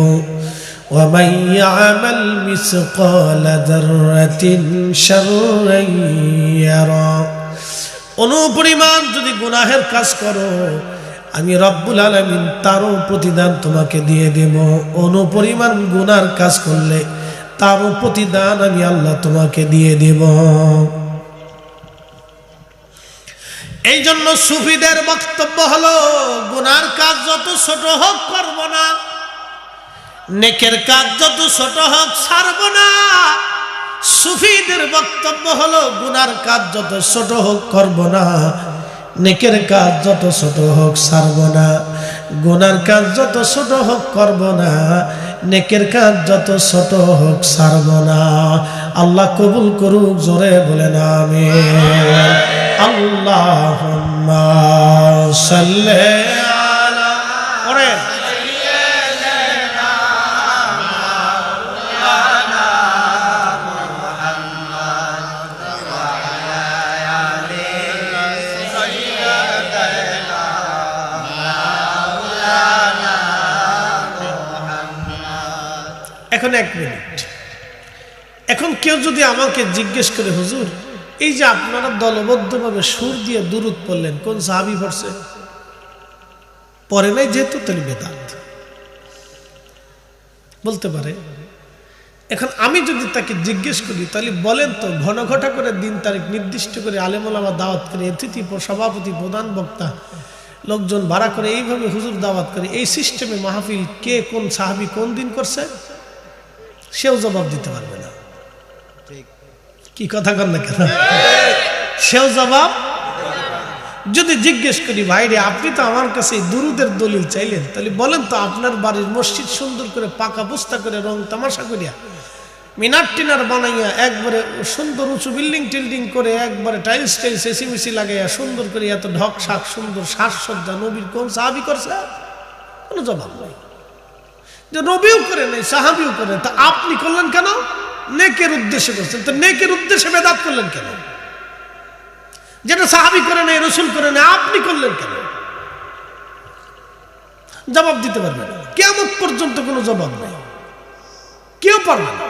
ওয়া মান ইয়ামাল মিসকাল যাররাতিন শাররান ইয়ারা। অনুপরিমাণ যদি গুনাহের কাজ করো, আমি রব্বুল আলামিন তারও প্রতিদান তোমাকে দিয়ে দেব। অনুপরিমাণ গুনার কাজ করলে তারও প্রতিদান আমি আল্লাহ তোমাকে দিয়ে দেব। এই জন্য সুফিদের বক্তব্য হলো, গুনার কাজ যত ছোট হোক করব না, নেকের কাজ যত ছোট হোক ছাড়ব না। সুফিদের বক্তব্য হলো, গুনার কাজ যত ছোট হোক করব না, নেকের কাজ যত ছোট হোক ছাড়ব না। গুনার কাজ যত ছোট হোক করব না, নেকের কাজ যত ছোট হোক ছাড়ব না। আল্লাহ কবুল করুক, জোরে বলেন আমিন। আল্লাহুম্মা সাল্লি আলা সাইয়্যিদিনা মাওলানা মুহাম্মদ ওয়া আলা আলি সাইয়্যিদিনা মাওলানা মুহাম্মদ। এখন 1 মিনিট। এখন কেউ যদি আমাকে জিজ্ঞেস করে, হুজুর এই যে আপনারা দলবদ্ধভাবে সুর দিয়ে দুরূদ পড়লেন, কোন সাহাবী পড়ছে? পড়ে নাই যেহেতু তাহলে বেদাত বলতে পারে। এখন আমি যদি তাকে জিজ্ঞেস করি, তাহলে বলেন তো, ঘন ঘটা করে দিন তারিখ নির্দিষ্ট করে আলেম ওলামা দাওয়াত করে, অতিথি সভাপতি প্রধান বক্তা লোকজন ভাড়া করে এইভাবে হুজুর দাওয়াত করে, এই সিস্টেমে মাহফিল কে কোন সাহাবী কোন দিন করছে সেও জবাব দিতে পারবে না। কি কথা কর না কেন? সেও জবাব। যদি জিজ্ঞেস করি, ভাইরে আপনি তো আমার কাছে দুরুদের দলিল চাইলেন, তাহলে বলেন তো আপনার বাড়ির মসজিদ সুন্দর করে পাকা বস্তা করে রং তামাশা করিয়া মিনার টিনার বানাইয়া একবারে সুন্দর উঁচু বিল্ডিং টিল্ডিং করে একবারে টাইলস টাইলস এসিমিসি লাগাইয়া সুন্দর করে এত ঢক শাক সুন্দর সাজসজ্জা নবীর কোন সাহাবী করছে? কোনো জবাব নাই। যে নবীও করে নাই, সাহাবীও করে, তা আপনি করলেন কেন? নেকের উদ্দেশ্যে করছেন, তো নেকের উদ্দেশ্যে বেদাত করলেন কেন? যেটা সাহাবী করে নাই, রাসূল করে নাই, আপনি করলেন কেন? জবাব দিতে পারবেন না। কিয়ামত পর্যন্ত কোনো জবাব নাই, কেউ পারবে না।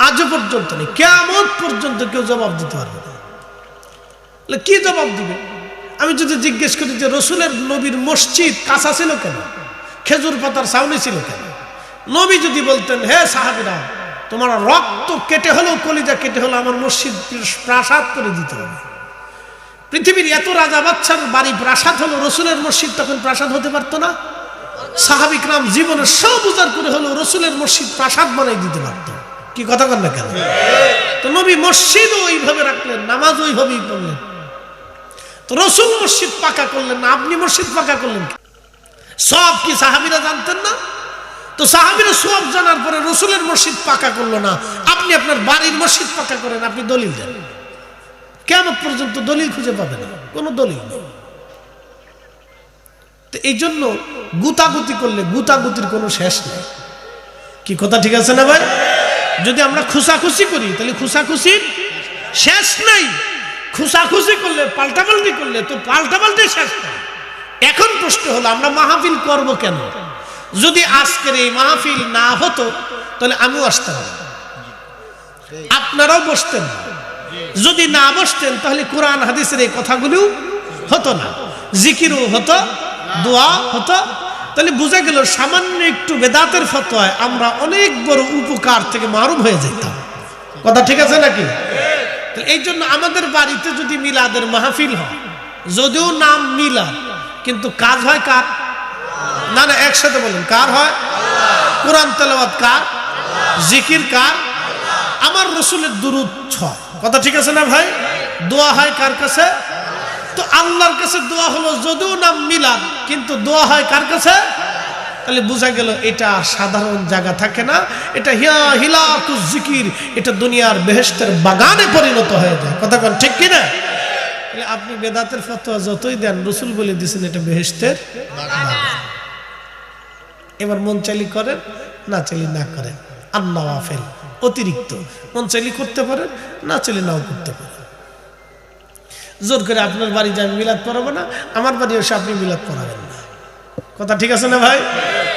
আজও পর্যন্ত নেই, কিয়ামত পর্যন্ত কেউ জবাব দিতে পারবে না। কি জবাব দিবে? আমি যদি জিজ্ঞেস করি যে রাসূলের নবীর মসজিদ কাঁচা ছিল কেন, খেজুর পাতার ছাউনি ছিল কেন, নবী যদি বলতেন, হে সাহাবীরা তোমার রক্ত কেটে হলেও কলিজা কেটে হলো আমার মসজিদ প্রাসাদ করে দিতে হবে। পৃথিবীর এত রাজা বাদশার বাড়ি প্রাসাদ হলো, রাসূলের মসজিদ তখন প্রাসাদ হতে পারতো না? সাহাবী کرام জীবনের সব উজাড় করে হলো রাসূলের মসজিদ প্রাসাদ বানাই দিতে পারতো। কি কথা কন না কেন? তো নবী মসজিদও ওইভাবে রাখলেন, নামাজ ওইভাবেই পড়লেন। তো রাসূল মসজিদ পাকা করলেন না, আপনি মসজিদ পাকা করলেন। সব কি সাহাবীরা জানতেন না? তো সাহাবীরা সব জানার পরে রাসূলের মসজিদ পাকা করলো না, আপনি আপনার বাড়ির মসজিদ পাকা করেন, আপনি দলিল দেন। কিয়ামত পর্যন্ত দলিল খুঁজে পাবেন না, কোনো দলিল নেই। তো এই জন্য গুতাগুতি করলে গুতাগুতির কোনো শেষ নেই। কি কথা ঠিক আছে না ভাই? যদি আমরা খুশাখুশি করি তাহলে খুশাখুশির শেষ নাই। খুশাখুশি করলে পাল্টাপাল্টি করলে তো পাল্টাপাল্টি শেষ নাই। এখন প্রশ্ন হলো আমরা মাহফিল করব কেন? যদি আজকের এই মাহফিল না হতো তাহলে আমিও আসতাম না, আপনারাও বসতেন না। যদি না বসতেন তাহলে কোরআন হাদিসের এই কথাগুলো হতো না, জিকিরও হতো, দোয়া হতো, তাহলে বোঝা গেল সামান্য একটু বেদাতের ফতোয়ায় আমরা অনেক বড় উপকার থেকে মারুম হয়ে যেতাম। কথা ঠিক আছে নাকি? এই জন্য আমাদের বাড়িতে যদি মিলাদের মাহফিল হয়, যদিও নাম মিলাদ, কিন্তু কাজ হয় কার? না না, একসাথে বলেন, কার হয়? কোরআন তেলাওয়াত কার? জিকির কার? আমার রসুলের দুরূদ ছয়। কথা ঠিক আছে না ভাই? দোয়া হয় কার কাছে? তো আল্লাহর কাছে দোয়া হলো, যদিও নাম মিলাদ, কিন্তু দোয়া হয় কার কাছে? তাহলে বোঝা গেল এটা সাধারণ জায়গা থাকে না, এটা হিলাকুজ জিকির, এটা দুনিয়ার বেহেশতের বাগানে পরিণত হয়ে যায়। কথা বল ঠিক কিনা? তাহলে আপনি বেদাতের ফতোয়া যতই দেন, রসুল বলে দিয়েছেন এটা বেহেশতের বাগান। এবার মন চাইলি করেন, না চাইলি না করেন। আন-নওয়াফিল অতিরিক্ত, মন চাইলি করতে পারেন, না চাইলি নাও করতে পারেন। জোর করে আপনার বাড়ি যাই মিলাদ পড়াবো না, আমার বাড়ি এসে আপনি মিলাদ পড়াবেন না। কথা ঠিক আছে না ভাই?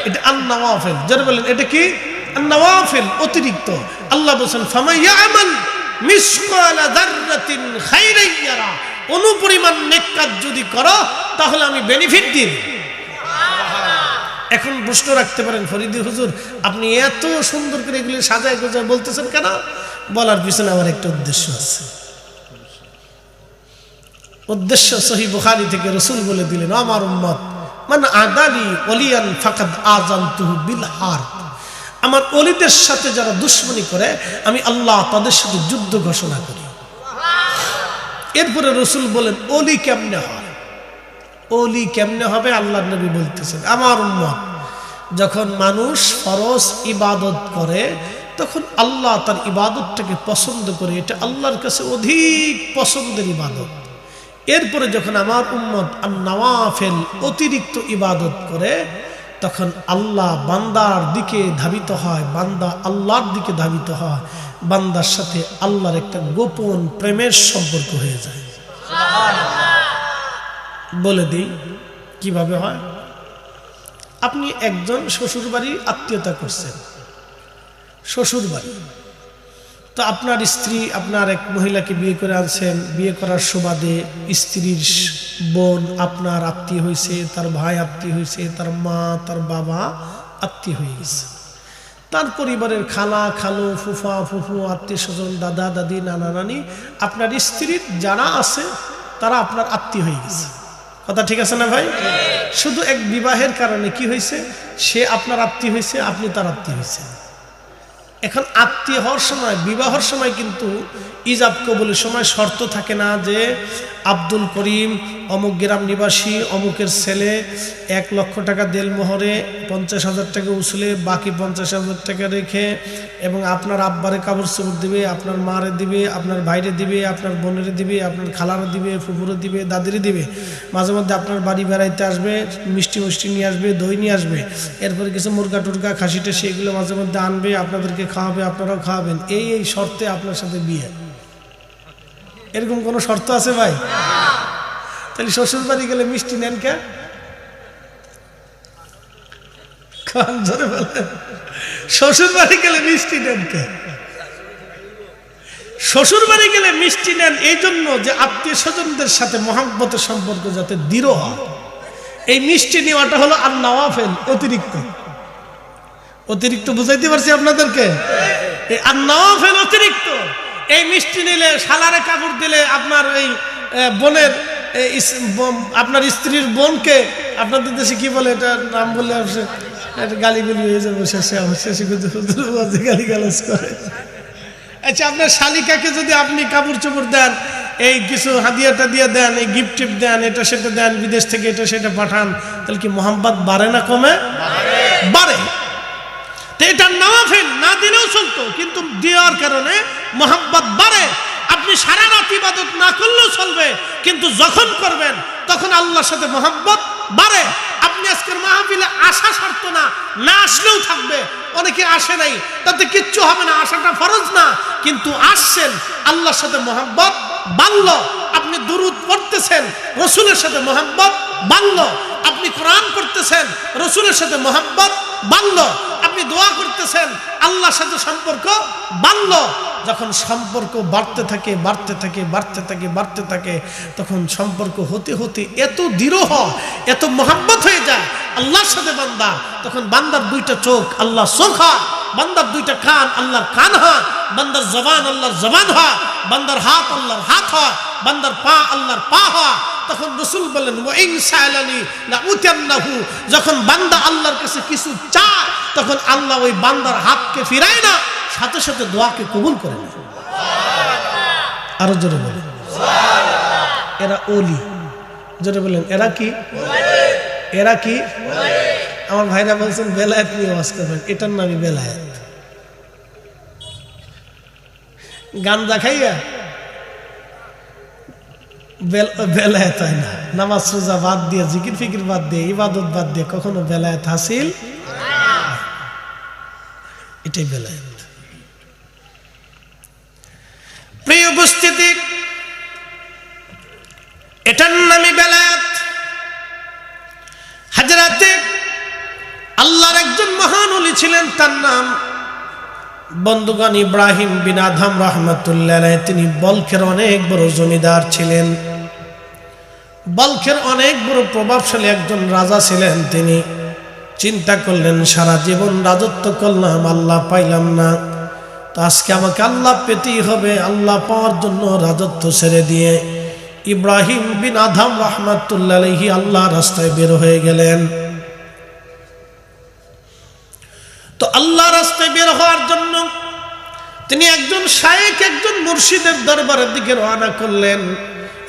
এটা আন-নওয়াফিল। যারা বলেন এটা কি আন-নওয়াফিল, অতিরিক্ত। আল্লাহ বলেন ফামাইয়ামাল মিসকালা যাররাতিন খাইরান ইয়ারা, অনুপরিমাণ নেক কাজ যদি করো তাহলে আমি বেনিফিট দিই। এখন প্রশ্ন রাখতে পারেন, ফরিদি হুজুর আপনি এত সুন্দর করে এগুলি সাজায় গোজায় বলতেছেন কেন? বলার পিছনে আমার একটা উদ্দেশ্য আছে। উদ্দেশ্য সহিহ বুখারী থেকে রাসূল বলে দিলেন, আমার উম্মত মান আদালি ওলিয়ান ফাকাদ আযানতুহু বিল হারব, আমার ওলিদের সাথে যারা দুশমনি করে আমি আল্লাহ তাদের সাথে যুদ্ধ ঘোষণা করি। এরপরে রাসূল বলেন ওলি কেমনে হয়? ওলি কেমনে হবে? আল্লাহর নবী বলতেছেন, আমার উম্মত যখন মানুষ ফরজ ইবাদত করে তখন আল্লাহ তার ইবাদতটাকে পছন্দ করে, এটা আল্লাহর কাছে অধিক পছন্দের ইবাদত। এরপরে যখন আমার উম্মত আন-নওয়াফিল অতিরিক্ত ইবাদত করে তখন আল্লাহ বান্দার দিকে ধাবিত হয়, বান্দা আল্লাহর দিকে ধাবিত হয়, বান্দার সাথে আল্লাহর একটা গোপন প্রেমের সম্পর্ক হয়ে যায়। বলে দিই কিভাবে হয়। আপনি একজন শ্বশুর বাড়ি আত্মীয়তা করছেন, শ্বশুর বাড়ি তো আপনার স্ত্রী আপনার এক মহিলাকে বিয়ে করে আনছেন, বিয়ে করার সুবাদে স্ত্রীর বোন আপনার আত্মীয় হয়েছে, তার ভাই আত্মীয় হয়েছে, তার মা তার বাবা আত্মীয় হয়ে গেছে, তার পরিবারের খালা খালু ফুফা ফুফু আত্মীয় স্বজন দাদা দাদি নানা নানি আপনার স্ত্রীর যারা আছে তারা আপনার আত্মীয় হয়ে গেছে। কথা ঠিক আছে না ভাই? শুধু এক বিবাহের কারণে কি হয়েছে, সে আপনার আত্মীয় হয়েছে, আপনি তার আত্মীয় হয়েছেন। এখন আত্মীয় হওয়ার সময়, বিবাহের সময় কিন্তু ইজাব কবুলের সময় শর্ত থাকে না যে আব্দুল করিম অমুক গ্রাম নিবাসী অমুকের ছেলে 1 লক্ষ টাকা দেল মোহরে 50,000 টাকা উসলে বাকি 50,000 টাকা রেখে এবং আপনার আব্বারে কাপড় চোপড় দিবে, আপনার মারে দিবে, আপনার ভাইরে দিবে, আপনার বোনেরে দিবে, আপনার খালারে দিবে, ফুফুরে দিবে, দাদিরে দিবে, মাঝে মধ্যে আপনার বাড়ি বেড়াইতে আসবে, মিষ্টি মিষ্টি নিয়ে আসবে, দই নিয়ে আসবে, এরপরে কিছু মুরগা টুরগা খাসিটা সেগুলো মাঝে মধ্যে আনবে, আপনাদেরকে খাওয়াবে, আপনারাও খাওয়াবেন। এই শর্তে আপনার সাথে বিয়ে। এরকম কোনো শর্ত আছে ভাই? তাহলে শ্বশুর বাড়ি গেলে মিষ্টি নেন কে? শ্বশুর বাড়ি গেলে মিষ্টি নেন কে? শ্বশুর বাড়ি গেলে মিষ্টি নেন এই জন্য যে আত্মীয় স্বজনদের সাথে মহব্বতের সম্পর্ক যাতে দৃঢ় হয়। এই মিষ্টি নেওয়াটা হলো আন-নওয়াফিল, অতিরিক্ত। অতিরিক্ত বুঝাইতে পারছি আপনাদেরকে? এই আন-নওয়াফিল অতিরিক্ত। এই মিষ্টি নিলে, শালারে কাপড় দিলে, আপনার এই বোনের আপনার স্ত্রীর বোনকে আপনাদের দেশে কি বলে, এটা নাম বললে গালিগুলি হয়ে যাবে, শেষে গালি গালাজ করে। আচ্ছা, আপনার শালিকাকে যদি আপনি কাপড় চোপড় দেন, এই কিছু হাদিয়াটা দিয়ে দেন, এই গিফট টিপ দেন, এটা সেটা দেন, বিদেশ থেকে এটা সেটা পাঠান, তাহলে কি মোহাম্মত বাড়ে না কমে? বাড়ে। তো এটা নওয়াফিল, না দিলেও চলতো, কিন্তু দেওয়ার কারণে মোহাম্মত বাড়ে। আপনি সারা রাত ইবাদত না করলেও চলবে, কিন্তু যখন করবেন তখন আল্লাহর সাথে মোহাম্মত বাড়ে। আপনি আজকের মাহফিলে আসা শর্ত না, না আসলেও থাকবে। অনেকে আসে নাই, তাতে কিচ্ছু হবে না, আসাটা ফরজ না, কিন্তু আসছেন, আল্লাহর সাথে মোহাম্মত বাড়ল। আপনি দুরূদ পড়তেছেন, রাসূলের সাথে মোহাম্মত বাড়ল। আপনি কোরআন পড়তেছেন, রাসূলের সাথে মোহাম্মত বাড়ল। আপনি দোয়া করতেছেন, আল্লাহর সাথে সম্পর্ক বাড়ল। যখন সম্পর্ক বাড়তে থাকে বাড়তে থাকে বাড়তে থাকে বাড়তে থাকে, তখন সম্পর্ক হতে হতে এত দৃঢ় হয়, এত মহব্বত হয়ে যায়, আল্লাহর সাথে বান্দা, তখন বান্দার দুইটা চোখ আল্লাহ চোখ হয়, বান্দার দুইটা কান আল্লাহর কান হয়, বান্দার জবান আল্লাহর জবান হয়, বান্দার হাত আল্লাহর হাত হয়, বান্দার পা আল্লাহর পা হয়। তখন রাসূল বলেন ওয়া ইন সাআলানি লা উতিয়ান্নাহু, যখন বান্দা আল্লাহর কাছে কিছু চায় তখন আল্লাহ ওই বান্দার হাতকে ফিরায় না, সাথে সাথে দোয়াকে কবুল করে নেয়। আরো জোরে বলেন সুবহানাল্লাহ। এরা ওলি, জোরে বলেন এরা কি? এরা কি? আমার ভাইরা বলছেন বেলায়েত নিয়ে ওয়াজ করবেন, এটার নামই বেলায়েত। গাঞ্জা খাইয়া বেলায়েত হয় না, নামাজ রোজা বাদ দিয়ে, জিকির ফিকির বাদ দিয়ে, ইবাদত বাদ দিয়ে কখনো বেলায়েত হাসিল, এটাই বেলায়েত। প্রিয় উপস্থিতি, এটার নামই বেলায়েত। হাজরাতে আল্লাহর একজন মহান ওলি ছিলেন, তার নাম বন্ধুগণ ইব্রাহিম বিন আদহাম রাহমাতুল্লাহ আলাইহি। তিনি বলখের অনেক বড় জমিদার ছিলেন, বলখের অনেক বড় প্রভাবশালী একজন রাজা ছিলেন। তিনি চিন্তা করলেন সারা জীবন রাজত্ব করলাম, আল্লাহ পাইলাম না, তো আজকে আমাকে আল্লাহ পেতেই হবে। আল্লাহ পাওয়ার জন্য রাজত্ব ছেড়ে দিয়ে ইব্রাহিম বিন আদহাম রাহমাতুল্লাহ আলাইহি আল্লাহ রাস্তায় বের হয়ে গেলেন। তো আল্লাহ রাস্তায় বের হওয়ার জন্য তিনি একজন শায়েখ, একজন মুর্শিদের দরবারের দিকে রওনা করলেন।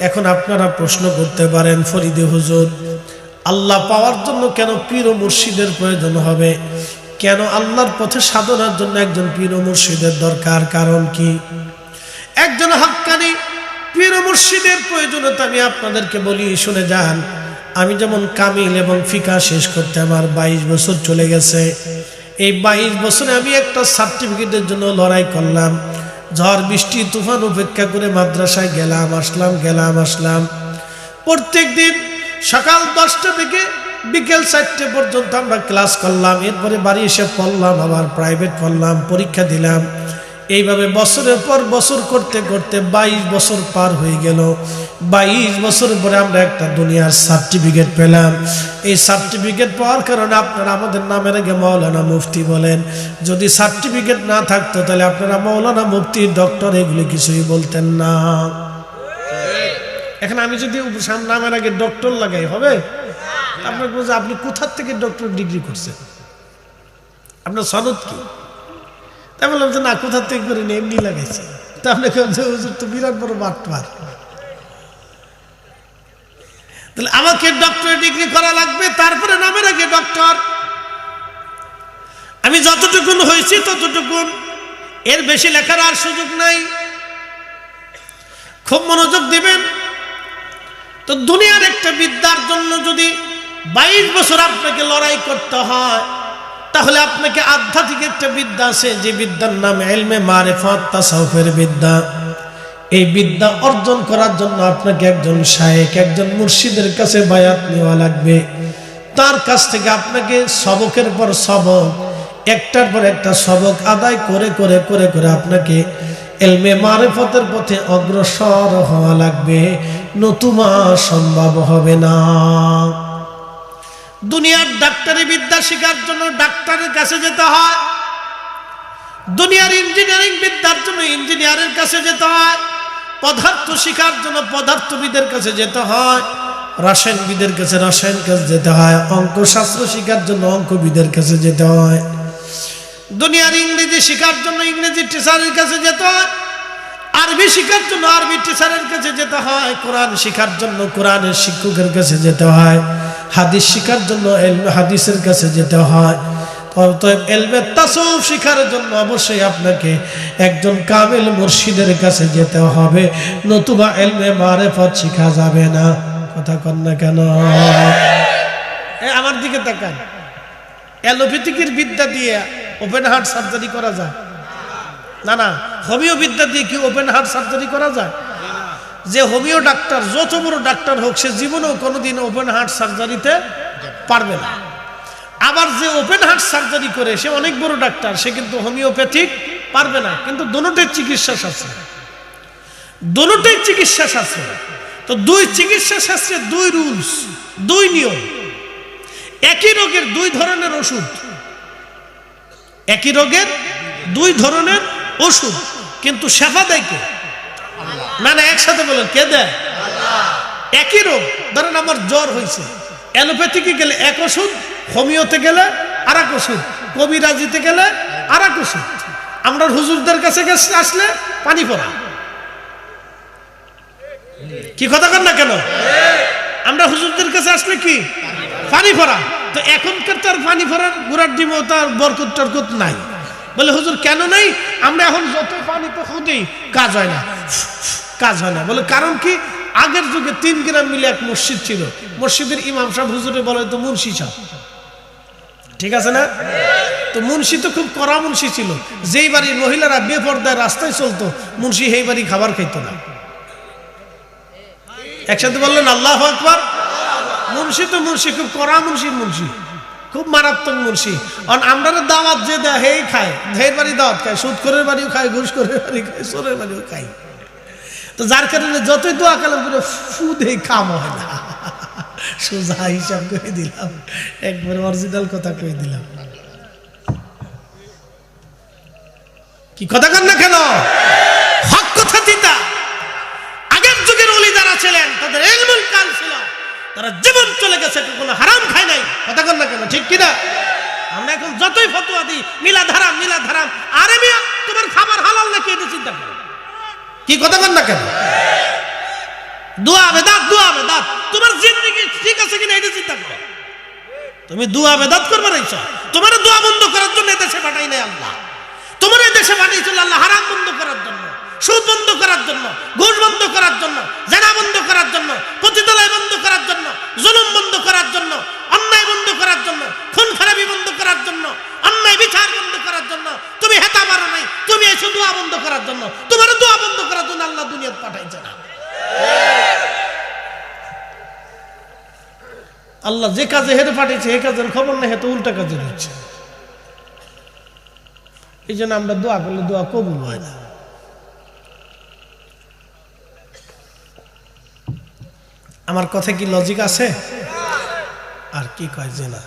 এখন আপনারা প্রশ্ন করতে পারেন, ফরিদে হুজুর, আল্লাহ পাওয়ার জন্য কেন পীর ও মুর্শিদের প্রয়োজন হবে? কেন আল্লাহর পথে সাধনার জন্য একজন পীর ও মুর্শিদের দরকার? কারণ কি? একজন হাক্কানি পীর ও মুর্শিদের প্রয়োজনীয়তা আমি আপনাদেরকে বলি, শুনে যান। আমি যেমন কামিল এবং ফিকা শেষ করতে আমার 22 বছর চলে গেছে। এই 22 বছরে আমি একটা সার্টিফিকেটের জন্য লড়াই করলাম, ঝড় বৃষ্টি তুফান উপেক্ষা করে মাদ্রাসায় গেলাম আসলাম, গেলাম আসলাম। প্রত্যেক দিন সকাল 10টা থেকে বিকেল 4টে পর্যন্ত আমরা ক্লাস করলাম। এরপরে বাড়ি এসে পড়লাম, আবার প্রাইভেট পড়লাম, পরীক্ষা দিলাম। এইভাবে বছরের পর বছর করতে করতে 22 বছর পার হয়ে গেল। 22 বছর পরে আমরা একটা দুনিয়ার সার্টিফিকেট পেলাম। এই সার্টিফিকেট পাওয়ার কারণে আপনারা আমাদের নামের আগে মাওলানা মুফতি বলেন। যদি সার্টিফিকেট না থাকতো তাহলে আপনারা মাওলানা মুফতি ডক্টর এগুলি কিছুই বলতেন না। এখন আমি যদি নামের আগে ডক্টর লাগাই হবে? আপনাকে বলছে আপনি কোথা থেকে ডক্টর ডিগ্রি করছেন, আপনার সনদ কি? তাই বললাম যে না, কোথা থেকে করিনি, এমনি লাগাইছে। তা আপনি হুজুর তো বিরাট বড় বাটপার, তাহলে আমাকে ডক্টর ডিগ্রি করা লাগবে, তারপরে নামের আগে ডক্টর। আমি যতটুকুন হয়েছি ততটুকুন, এর বেশি লেখার আর সুযোগ নাই। খুব মনোযোগ দিবেন। তো দুনিয়ার একটা বিদ্যার জন্য যদি 22 বছর আপনাকে লড়াই করতে হয়, তাহলে আপনাকে আধ্যাত্মিক একটা বিদ্যা আছে, যে বিদ্যার নাম ইলমে মারিফাত, তাসাউফের বিদ্যা। এই বিদ্যা অর্জন করার জন্য আপনাকে একজন শায়েখ, একজন মুর্শিদের কাছে বায়াত নেওয়া লাগবে। তার কাছ থেকে আপনাকে সবকের পর সবক, একটার পর একটা সবক আদায় করে করে করে করে আপনাকে ইলমে মারিফতের পথে অগ্রসর হওয়া লাগবে, নতুবা সম্ভব হবে না। দুনিয়ার ডাক্তারি বিদ্যা শেখার জন্য ডাক্তারের কাছে যেতে হয়, দুনিয়ার ইঞ্জিনিয়ারিং বিদ্যার জন্য ইঞ্জিনিয়ারের কাছে যেতে হয়, পদার্থ শেখার জন্য পদার্থবিদের কাছে যেতে হয়, রসায়নবিদের কাছে রসায়ন কাছে যেতে হয়, অঙ্কশাস্ত্র শেখার জন্য অঙ্কবিদের কাছে যেতে হয়, দুনিয়ার ইংরেজি শেখার জন্য ইংরেজি টিচারের কাছে যেতে হয়, আরবি শেখার জন্য আরবি টিচারের কাছে যেতে হয়, কোরআন শেখার জন্য কোরআনের শিক্ষকের কাছে যেতে হয়, হাদিস শেখার জন্য ইলমে হাদিসের কাছে যেতে হয়। অতএব ইলমে তাসাউফ শেখার জন্য অবশ্যই আপনাকে একজন কামিল মুর্শিদের কাছে যেতে হবে, নতুবা ইলমে মারিফত শেখা যাবে না। কথা কন না কেন? আমার দিকে তাকান। অ্যালোপ্যাথিকের বিদ্যা দিয়ে ওপেন হার্ট সার্জারি করা যায় না? না। হোমিও বিদ্যা দিয়ে কি ওপেন হার্ট সার্জারি করা যায়? যে হোমিও ডাক্তার, যত বড় ডাক্তার হোক, সে জীবনেও কোনোদিন ওপেন হার্ট সার্জারিতে পারবে না। আবার যে ওপেন হার্ট সার্জারি করে সে অনেক বড় ডাক্তার, সে কিন্তু হোমিওপ্যাথিক পারবে না। কিন্তু দুটোই চিকিৎসা শাস্ত্র, দুটোই চিকিৎসা শাস্ত্র। তো দুই চিকিৎসা শাস্ত্রের দুই রুলস, দুই নিয়ম। একই রোগের দুই ধরনের ওষুধ, একই রোগের দুই ধরনের ওষুধ, কিন্তু শেফা দেয় কে? না না, একসাথে বলেন, কে দেয়? একই রোগ, ধরেন আমার জ্বর হয়েছে, অ্যালোপ্যাথিকে গেলে এক ওষুধ, হোমিওতে গেলে আর এক ওষুধ, কবিরাজিতে গেলে আর এক ওষুধ। আমরা হুজুরদের কাছে আসলে পানি পড়া, কি কথা কর না কেন? আমরা হুজুরদের কাছে আসলে কি পানি পড়া। তো এখনকার তার পানি পড়ার গোড়ার ডিমও তার বরকত টরকত নাই। বলে হুজুর কেন নাই? আমরা এখন যত পানিতে খুঁজি কাজ হয় না, কাজ হয় না। বলে কারণ কি? আগের যুগে 3 গ্রাম মিলে এক মসজিদ ছিল, মসজিদের ইমাম সাহেব হুজুরে বলে তো মুন্সি সাহেব, ঠিক আছে না? তো মুন্সি তো খুব কড়া মুন্সি ছিল, যেই বাড়ির মহিলারা বেপর্দায় রাস্তায় চলতো মুন্সি সেই বাড়ি খাবার খাইত না। একসাথে বললেন আল্লাহু আকবার। মুন্সি তো মুন্সি, খুব কড়া মুন্সির মুন্সি, খুব মারাত্মক মুন্সি। আমরা দাওয়াত যে দেয় হেই খায়, হের বাড়ি দাওয়াত খায়, সুদখোরের বাড়িও খায়, ঘুষখোরের বাড়ি খায়, চোরের বাড়িও খায়। তো যার কারণে যতই দোয়া কালাম করে ফুদ এই কাম হয় না। সোজা হিসাব করে দিলাম, একবার অরিজিনাল কথা কই দিলাম। কি কথা কন না কেন? হক কথা দিতা। আগের যুগের ওলি যারা ছিলেন তাদের ইলমুল কাল ছিল, তারা জীবন চলে গেছে, কোনো হারাম খায় নাই। কথা কন না কেন? ঠিক কিনা? আমরা এখন যতই ফতোয়া দিই মিলাদ হারাম, মিলাদ হারাম, আরে মিয়া তোমার খাবার হালাল নাকি এটা চিন্তা করো। কি কথা কন না কেন? দোয়া বেদাত, দোয়া বেদাত, তোমার জিন্দেগি ঠিক আছে কিনা এটা চিন্তা করো। তুমি দোয়া বেদাত করবে না, তোমার দোয়া বন্ধ করার জন্য এদেশে পাঠাই নাই আল্লাহ। তোমার এদেশে পাঠিয়েছিল আল্লাহ হারাম বন্ধ করার জন্য, সুদ বন্ধ করার জন্য, ঘুষ বন্ধ করার জন্য, জেনা বন্ধ করার জন্য, পতিতালয় বন্ধ করার জন্য, জুলুম বন্ধ করার জন্য, অন্যায় বন্ধ করার জন্য, খুন খারাপি বন্ধ করার জন্য, অন্যায় বিচার বন্ধ করার জন্য। তুমি হেতা মারো নাই, তুমি এসে দোয়া বন্ধ করার জন্য। তোমার দোয়া বন্ধ করার জন্য আল্লাহ দুনিয়াতে পাঠাইছে না। আল্লাহ যে কাজে হেরে পাঠিয়েছে এই কাজের খবর নেই, হেতে উল্টা কাজে দিচ্ছে। এই জন্য আমরা দোয়া করলে দোয়া কবুল হয় না। আমার কথা কি লজিক আছে? আর কি কয় যে না,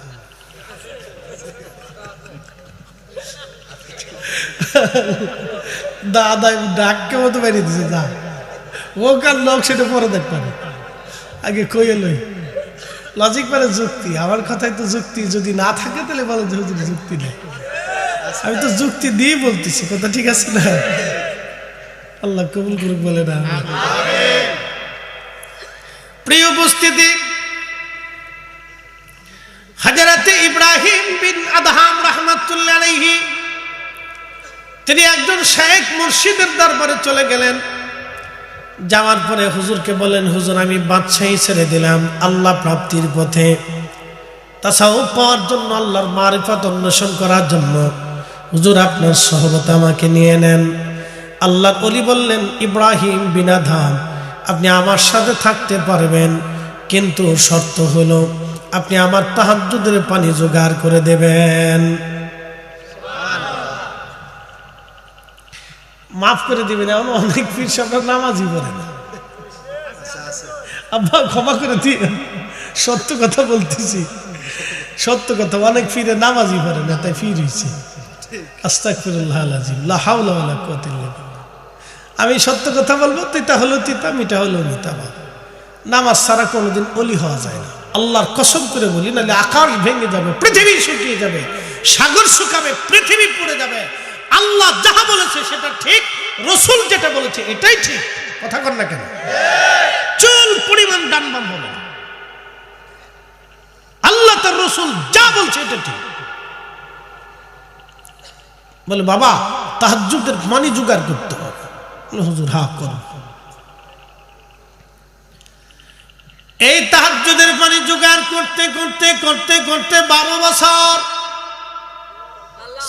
দাদা ডাককে মতো বেরিয়ে দিছে, যা ও কার লোক সেটা পরে দেখতে পারে, আগে কইয়ে লই। লজিক মানে যুক্তি, আমার কথায় তো যুক্তি যদি না থাকে তাহলে বলো যে হুজুর যুক্তি নেই। আমি তো যুক্তি দিয়ে বলতেছি, কথা ঠিক আছে না? আল্লাহ কবুল করুক বলে না। প্রিয় উপস্থিতি, হযরতে ইব্রাহিম বিন আদহাম রাহমাতুল্লাহ আলাইহি তিনি একজন শেখ মুর্শিদের দরবারে চলে গেলেন। যাওয়ার পরে হুজুরকে বলেন, হুজুর আমি বাদশাহী ছেড়ে দিলাম আল্লাহ প্রাপ্তির পথে, তাসাউফ পাওয়ার জন্য, আল্লাহর মারিফত অন্বেষণ করার জন্য হুজুর আপনার সহবত আমাকে নিয়ে নেন। আল্লাহর ওলি বললেন, ইব্রাহিম বিন আদহাম আপনি আমার সাথে থাকতে পারবেন, কিন্তু শর্ত হলো আপনি আমার তাহাজ্জুদের পানি জোগাড় করে দেবেন। মাফ করে দিবেন, এমন অনেক পীর সাহেব নামাজই পড়ে না। আব্বা ক্ষমা করে দিবেন, সত্য কথা বলতেছি, সত্য কথা। অনেক পীরে নামাজই পড়ে না, তাই পীর হইছে। আস্তাগফিরুল্লাহ আল-আযীম, লা হাওলা ওয়ালা কুওয়াতা ইল্লা বিল্লাহ। আমি সত্য কথা বলবো, তিতা হলো তিতা, মিঠা হলো মিঠা। নামাজ ছাড়া কোনোদিন ওলি হওয়া যায় না, আল্লাহর কসম করে বলি, নাহলে আকাশ ভেঙে যাবে, পৃথিবী শুকিয়ে যাবে, সাগর শুকাবে, পৃথিবী পুড়ে যাবে। আল্লাহ যাহা বলেছে সেটা ঠিক, রসুল যেটা বলেছে এটাই ঠিক। কথা কর না কেন? চুল পরিমাণ ডান বাম হবে না। আল্লাহ তার রসুল যা বলছে এটা ঠিক। বলে বাবা তাহাজ্জুদের মানি জোগাড় করতে হবে। হুজুর হা করো। এই তাহাজ্জুদের পানি জোগাড় করতে করতে করতে করতে 12 বছর,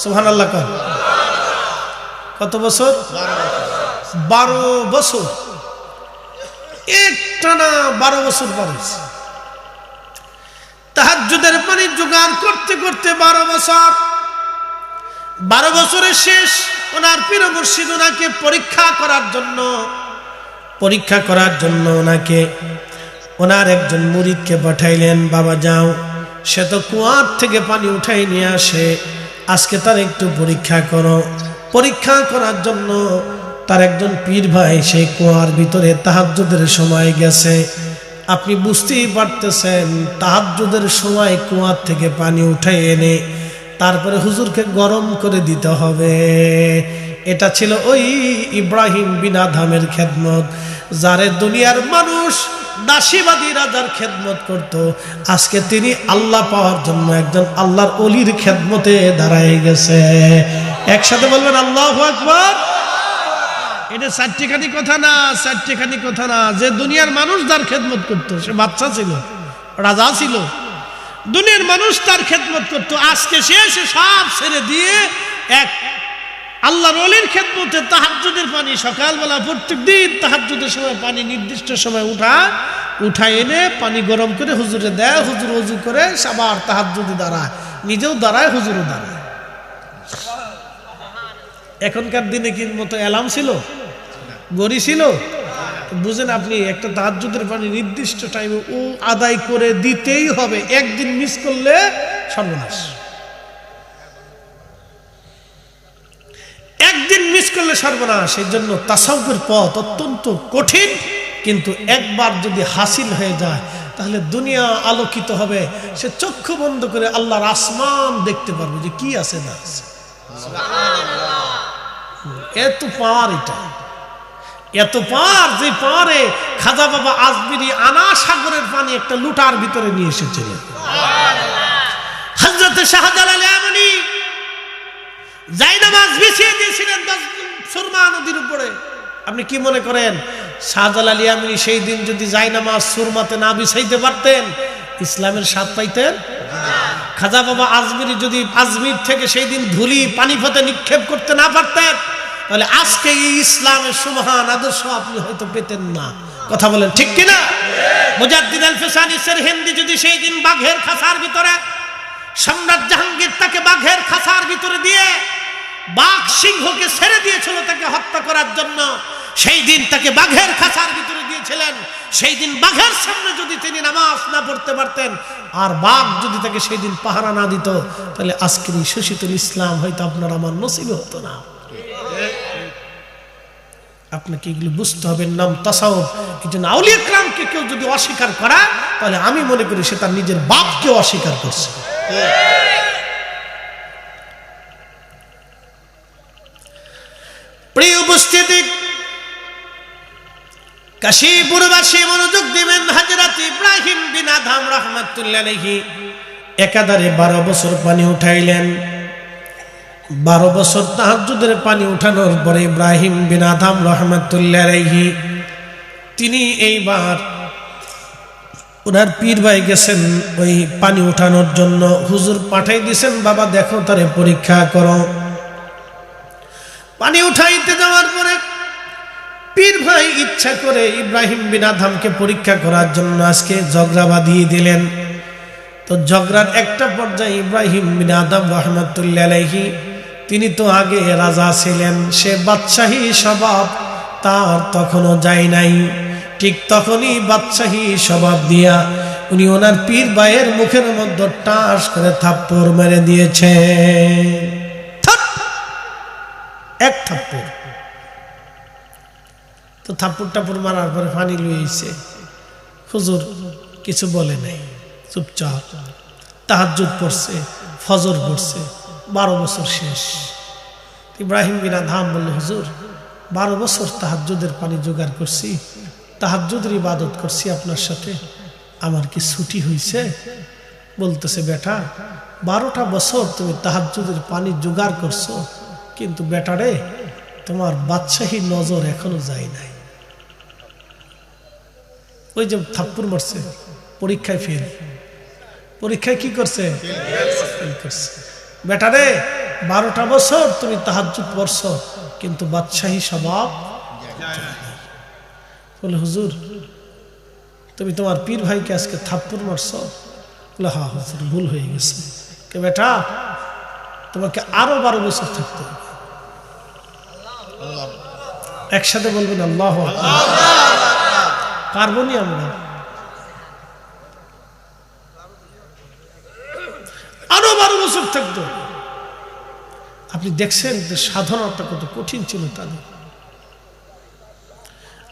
সুবহানাল্লাহ কর। কত বছর? 12 বছর, একটানা 12 বছর পড়েছে। তাহাজ্জুদের পানি জোগাড় করতে করতে 12 বছর, 12 বছরের শেষ ওনার পীর মুর্শিদ ওনাকে পরীক্ষা করার জন্য ওনাকে ওনার একজন মুরিদকে পাঠাইলেন, বাবা যাও সে তো কুয়ার থেকে পানি উঠাই নিয়ে আসে, আজকে তার একটু পরীক্ষা করো। পরীক্ষা করার জন্য তার একজন পীর ভাই সেই কুয়ার ভিতরে তাহাজ্জুদের সময় গেছে। আপনি বুঝতেই পারতেছেন তাহাজ্জুদের সময় কুয়ার থেকে পানি উঠাই এনে তারপরে হুজুরকে গরম করে দিতে হবে। এটা ছিল ওই ইব্রাহিম বিন আদহামের খেদমত, যারে দুনিয়ার মানুষ দাসীবাদী রাজার খেদমত করত, আজকে তিনি আল্লাহ পাওয়ার জন্য একজন আল্লাহর ওলির খেদমতে দাঁড়ায় গেছে। একসাথে বলবেন আল্লাহু আকবার। এটা চারটিখানি কথা না, চারটিখানি কথা না। যে দুনিয়ার মানুষ তার খেদমত করত, সে বাচ্চা ছিল, রাজা ছিল, দুনিয়ার মানুষ তার খেদমত করত, আজকে সে সব ছেড়ে দিয়ে এক আল্লাহর ওলির খেদমতে তাহাজ্জুদের পানি সকালবেলা প্রত্যেকদিন তাহাজ্জুদের সময় পানি নির্দিষ্ট সময় উঠায় এনে পানি গরম করে হুজুরে দেয়। হুজুর ওযু করে আবার তাহাজ্জুদে দাঁড়ায়, নিজেও দাঁড়ায়, হুজুরও দাঁড়ায়। এখনকার দিনে কি মতো অ্যালার্ম ছিল, গড়ি ছিল? বুঝেন আপনি, একটা তাহাজ্জুদের পানি নির্দিষ্ট টাইমে ও আদায় করে দিতেই হবে। একদিন মিস করলে সর্বনাশ, একদিন মিস করলে সর্বনাশ। এই জন্য তাসাউফের পথ অত্যন্ত কঠিন, কিন্তু একবার যদি হাসিল হয়ে যায় তাহলে দুনিয়া আলোকিত হবে। সে চক্ষু বন্ধ করে আল্লাহর আসমান দেখতে পারবে যে কি আছে না আছে। এত পাওয়ার, এটা এত পাওয়ার যে পাওয়ারে খাজা বাবা আজমিরি আনা সাগরের পানি একটা লুটার ভিতরে নিয়ে এসেছিলেন। হযরত শাহজালাল ইয়ামানি জায়নামাজ বিছিয়ে দিয়েছিলেন সুরমা নদীর উপরে। আপনি কি মনে করেন শাহজালাল ইয়ামানি সেই দিন যদি জায়নামাজ সুরমাতে না বিছাইতে পারতেন ইসলামের স্বাদ পাইতেন? খাজা বাবা আজমিরি যদি আজমির থেকে সেই দিন ধুলি পানিপথে নিক্ষেপ করতে না পারতেন তাহলে আজকে এই ইসলামের সুমহান আদর্শ আপনি হয়তো পেতেন না। কথা বলেন ঠিক কিনা? মুজাদ্দিদ আল ফিসানি সিরহিন্দি যদি সেই দিন বাঘের খাঁচার ভিতরে, সম্রাট জাহাঙ্গীর তাকে বাঘের খাঁচার ভিতরে দিয়ে বাঘ সিংহকে ছেড়ে দিয়েছিল তাকে হত্যা করার জন্য, সেই দিন তাকে বাঘের খাঁচার ভিতরে দিয়েছিলেন। সেই দিন বাঘের সামনে যদি তিনি নামাজ না পড়তে পারতেন আর বাঘ যদি তাকে সেই দিন পাহারা না দিত তাহলে আজকের এই শোষিতুল ইসলাম হয়তো আপনার আমার নসিব হতো না। আপনাকে এগুলো বুঝতে হবে, নাম তাসাউফ। এই জন্য আউলিয়া কিরামকে কেউ যদি অস্বীকার করা তাহলে আমি মনে করি সে তার নিজের বাপকে অস্বীকার করছে। প্রিয় উপস্থিতি, কাশীপুরবাসী মনোযোগ দিবেন। হযরত ইব্রাহিম বিন আদহাম রাহমাতুল্লাহ আলাইহি একাধারে 12 বছর পানি উঠাইলেন। 12 বছর তাহাজ্জুদের পানি উঠানোর পরে ইব্রাহিম বিন আদহাম রাহমাতুল্লাহ আলাইহি তিনি এইবার ওনার পীর ভাই গেছেন ওই পানি উঠানোর জন্য। হুজুর পাঠাই দিয়েছেন, বাবা দেখো তারে পরীক্ষা করো। পানি উঠাইতে যাওয়ার পরে পীর ভাই ইচ্ছা করে ইব্রাহিম বিন আদহামকে পরীক্ষা করার জন্য আজকে ঝগড়া বাঁধিয়ে দিলেন। তো ঝগড়ার একটা পর্যায়ে ইব্রাহিম বিন আদহাম রাহমাতুল্লাহ আলাইহি তিনি তো আগে রাজা ছিলেন, সে বাদশাহী স্বভাব তার তখনও যায় নাই। ঠিক তখনই বাদশাহী স্বভাব দিয়া উনি ওনার পীর ভাইয়ের মুখের মধ্যে টাস করে থাপ্পড় মেরে দিয়েছে। এক থাপ্পড়। তো থাপ্পড় টাপ্পড় মারার পরে পানি লুইছে। হুজুর কিছু বলে নাই, চুপচাপ তাহাজ্জুদ পড়ছে, ফজর পড়ছে। 12 বছর শেষ। ইব্রাহিম বিন আদহাম বলল, হুজুর 12 বছর তাহাজ্জুদের পানি জোগাড় করছি, তাহাজ্জুদের ইবাদত করছি আপনার সাথে, আমার কি ছুটি হয়েছে? বলতেছে, বেটা 12টা বছর তুমি তাহাজ্জুদের পানি জোগাড় করছো, কিন্তু বেটারে তোমার বাদশাহী নজর এখনো যায় নাই। ওই যে থাপ্পড় মারছে, পরীক্ষায় ফেল। পরীক্ষায় কি করছে? ফেল করছে। বেটারে 12টা বছর তুমি তাহাজ্জুদ পড়ছো, কিন্তু বাদশাহী স্বভাব। বলে, হুজুর তুমি তোমার পীর ভাইকে আজকে থাপ্পড় মারছো? বলে, হ্যাঁ হুজুর ভুল হয়ে গেছে। কে বেটা, তোমাকে আরো 12 বছর থাকতে হবে। একসাথে বলবেন আল্লাহু আকবার। পারবো নি আমরা? আপনি দেখছেন যে সাধনাটা কত কঠিন ছিল তাদের।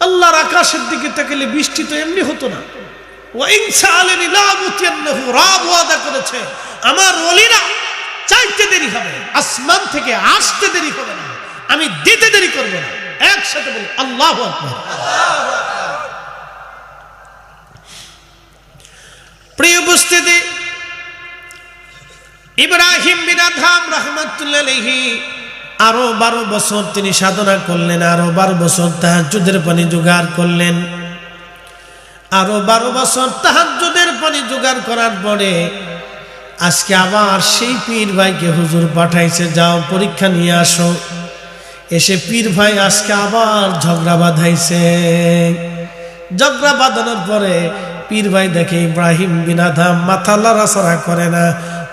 আল্লাহর আকাশের দিকে তাকালে বৃষ্টি তো এমনি হতো না। ওয়াদা করেছে আমার ওলিরা চাইতে দেরি হবে, আসমান থেকে আসতে দেরি হবে না, আমি দিতে দেরি করব না। একসাথে বলি আল্লাহু আকবার। প্রিয় উপস্থিতি, ইব্রাহিম বিন আদহাম রাহমাতুল্লাহ আলাইহি আরো 12 বছর তিনি সাধনা করলেন, আরো 12 বছর তাহাজ্জুদের পানি জোগাড় করলেন। আরো 12 বছর তাহাজ্জুদের পানি জোগাড় করার পরে আজকে আবার সেই পীর ভাইকে হুজুর পাঠাইছে, যাও পরীক্ষা নিয়ে আসো। এসে পীর ভাই আজকে আবার ঝগড়া বাঁধাইছে। ঝগড়া বাঁধানোর পরে পীর ভাই দেখে ইব্রাহিম বিন আদহাম মাথা লড়াচড়া করে না,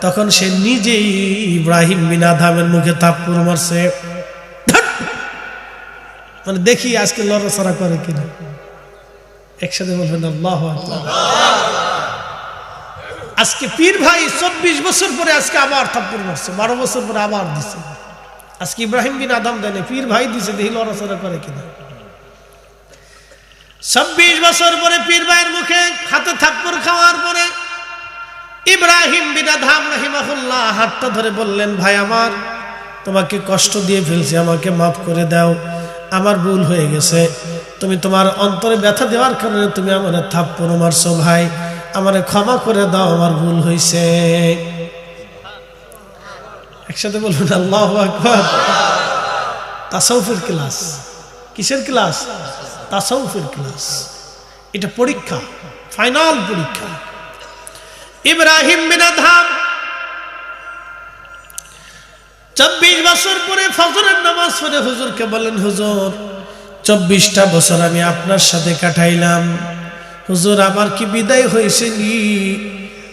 তখন সে নিজেই ইব্রাহিম বিন আদহামের মুখে থাপ্পড় মারছে। মানে দেখি আজকে লড়াচড়া করে কিনা। একসাথে বলবেন আল্লাহু আকবার। আজকে পীর ভাই 24 বছর পরে আজকে আবার থাপ্পড় মারছে, 12 বছর পরে আবার দিছে। আজকে ইব্রাহিম বিন আদহাম দেনে, পীর ভাই দিছে, দেখি লড়াচড়া করে কিনা। 26 বছর পরে পীর ভাইয়ের মুখে হাতে থাপ্পড় খাওয়ার পরে ইব্রাহিম বিন আদহাম রাহিমাহুল্লাহ হাতটা ধরে বললেন, ভাই আমার তোমাকে কষ্ট দিয়ে ফেলছি, আমাকে মাফ করে দাও, আমার ভুল হয়ে গেছে। তুমি তোমার অন্তরে ব্যথা দেওয়ার কারণে তুমি আমার থাপ্পড় মারছো, ভাই আমারে ক্ষমা করে দাও, আমার ভুল হয়েছে। একসাথে বলবেন আল্লাহু আকবার। তাসাউফের ক্লাস। কিসের ক্লাস? তাসাউফের ক্লাস। এটা পরীক্ষা, ফাইনাল পরীক্ষা। ইব্রাহিম বিন আদহাম 24 বছর পরে ফজরের নামাজ পড়ে হুজুরকে বলেন, হুজুর 24টা বছর আমি আপনার সাথে কাটাইলাম, হুজুর আমার কি বিদায় হয়েছে নি,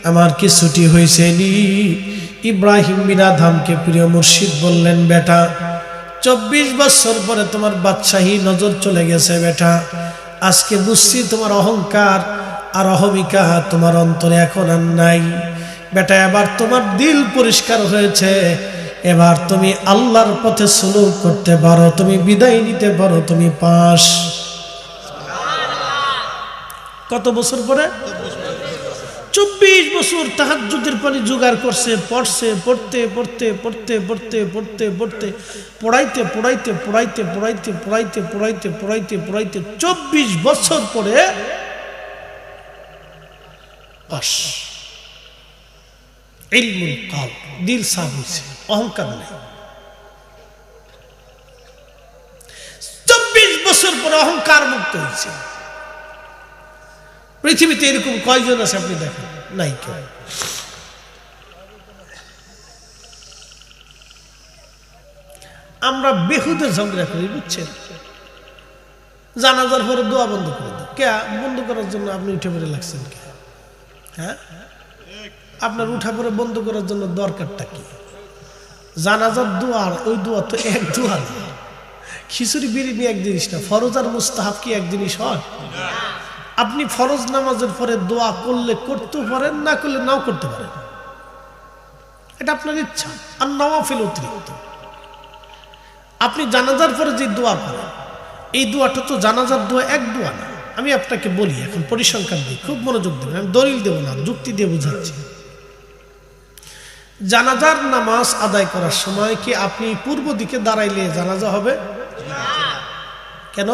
আমার কি ছুটি হয়েছে নি? ইব্রাহিম বিন আদহামকে প্রিয় মুর্শিদ বললেন, বেটা 24 বছর পরে তোমার বাদশাহী নজর চলে গেছে বেটা। আজকে বুঝছি তোমার অহংকার আর অহমিকা তোমার অন্তরে এখন আর নাই বেটা। এবার তোমার দিল পরিষ্কার হয়েছে, এবার তুমি আল্লাহর পথে সুলুক করতে পারো, তুমি বিদায় নিতে পারো, তুমি পাস। কত বছর পরে? 24 বছর তাহাজ্জুদের পানি জোগাড় করছে, পড়ছে, পড়তে পড়তে পড়তে পড়তে পড়তে পড়তে পড়াইতে পড়াইতে পড়াইতে পড়াইতে পড়াইতে পড়াইতে পড়াইতে পড়াইতে 24 বছর পরে পাস। ইলমুল কলব, দিল সাফ হয়েছে, অহংকার নেই। 24 বছর পরে অহংকার মুক্ত হয়েছে। পৃথিবীতে এরকম কয়জন আছে আপনি দেখেন? নাই কেউ। আমরা বেহুদের ঝগড়া করি, বুঝছেন? জানাজার পরে দোয়া বন্ধ করে দাও। কে বন্ধ করার জন্য আপনি উঠে পড়ে লাগছেন? কে? হ্যাঁ, আপনার উঠা পরে বন্ধ করার জন্য দরকারটা কি? জানাজার দোয়া, ওই দোয়া তো এক দোয়া না। খিচুড়ি বিরিয়ানি এক জিনিস না, ফরজ আর মুস্তাহাব কি এক জিনিস হয়? আপনি ফরজ নামাজের পরে দোয়া করলে করতেও পারেন, না করলে নাও করতে পারেন, এটা আপনার ইচ্ছা। আর নওয়াফিল অতিরিক্ত। আপনি জানাজার পরে যে দোয়া করেন, এই দোয়াটা তো জানাজার দোয়া এক দোয়া না। আমি আপনাকে বলি, এখন পরিসংখ্যান দিই, খুব মনোযোগ দেবেন, আমি দলিল দেব না, যুক্তি দিয়ে বুঝাচ্ছি। জানাজার নামাজ আদায় করার সময় কি আপনি পূর্ব দিকে দাঁড়াইলে জানাজা হবে? কেন?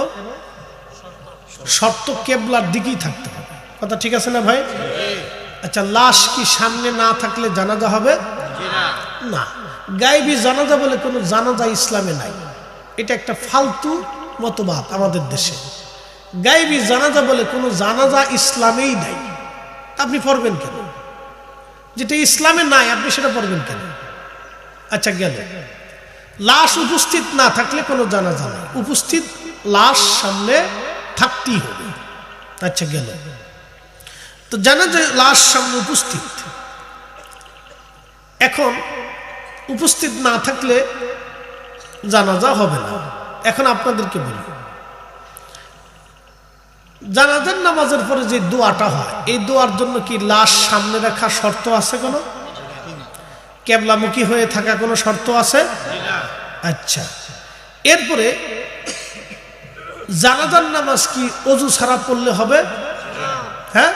শর্ত কেবলার দিকেই থাকতে হবে। কথা ঠিক আছে না ভাই? আচ্ছা, লাশ কি সামনে না থাকলে জানাজা হবে না? গায়েবী জানাজা বলে কোনো জানাজা ইসলামে নাই, এটা একটা ফালতু মতবাদ আমাদের দেশে। গায়েবী জানাজা বলে কোনো জানাজা ইসলামেই নাই, আপনি পড়বেন কেন? যেটা ইসলামে নাই আপনি সেটা পড়বেন কেন? আচ্ছা, গেল লাশ উপস্থিত না থাকলে কোনো জানাজা নাই, উপস্থিত লাশ সামনে থাকতেই হবে। আচ্ছা, গেল তো জানাজা লাশ সামনে উপস্থিত, এখন উপস্থিত না থাকলে জানাজা হবে না। এখন আপনাদেরকে বলি, জানাজার নামাজের পরে যে দোয়াটা হয়, এই দোয়ার জন্য কি লাশ সামনে রাখা শর্ত আছে? কোনো কেবলামুখী হয়ে থাকা কোনো শর্ত আছে? আচ্ছা, এরপরে জানাজার নামাজ কি অজু ছাড়া পড়লে হবে? হ্যাঁ,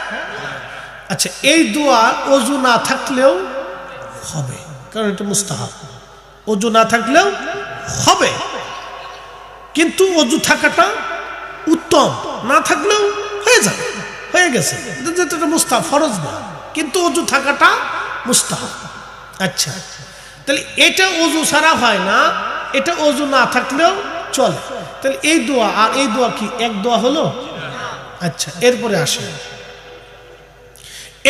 আচ্ছা, এই দোয়া অজু না থাকলেও হবে, কারণ এটা মুস্তাহাব। অজু না থাকলেও হবে, কিন্তু অজু থাকাটা উত্তম, না থাকলেও হয়ে যাবে, হয়ে গেছে, এটা মুস্তাহাব, ফরজ না, কিন্তু অজু থাকাটা মুস্তাহাব। আচ্ছা, তাহলে এটা অজু ছাড়া হয় না, এটা অজু না থাকলেও চলে। তাহলে এই দোয়া আর এই দোয়া কি এক দোয়া হলো? আচ্ছা, এরপরে আসে,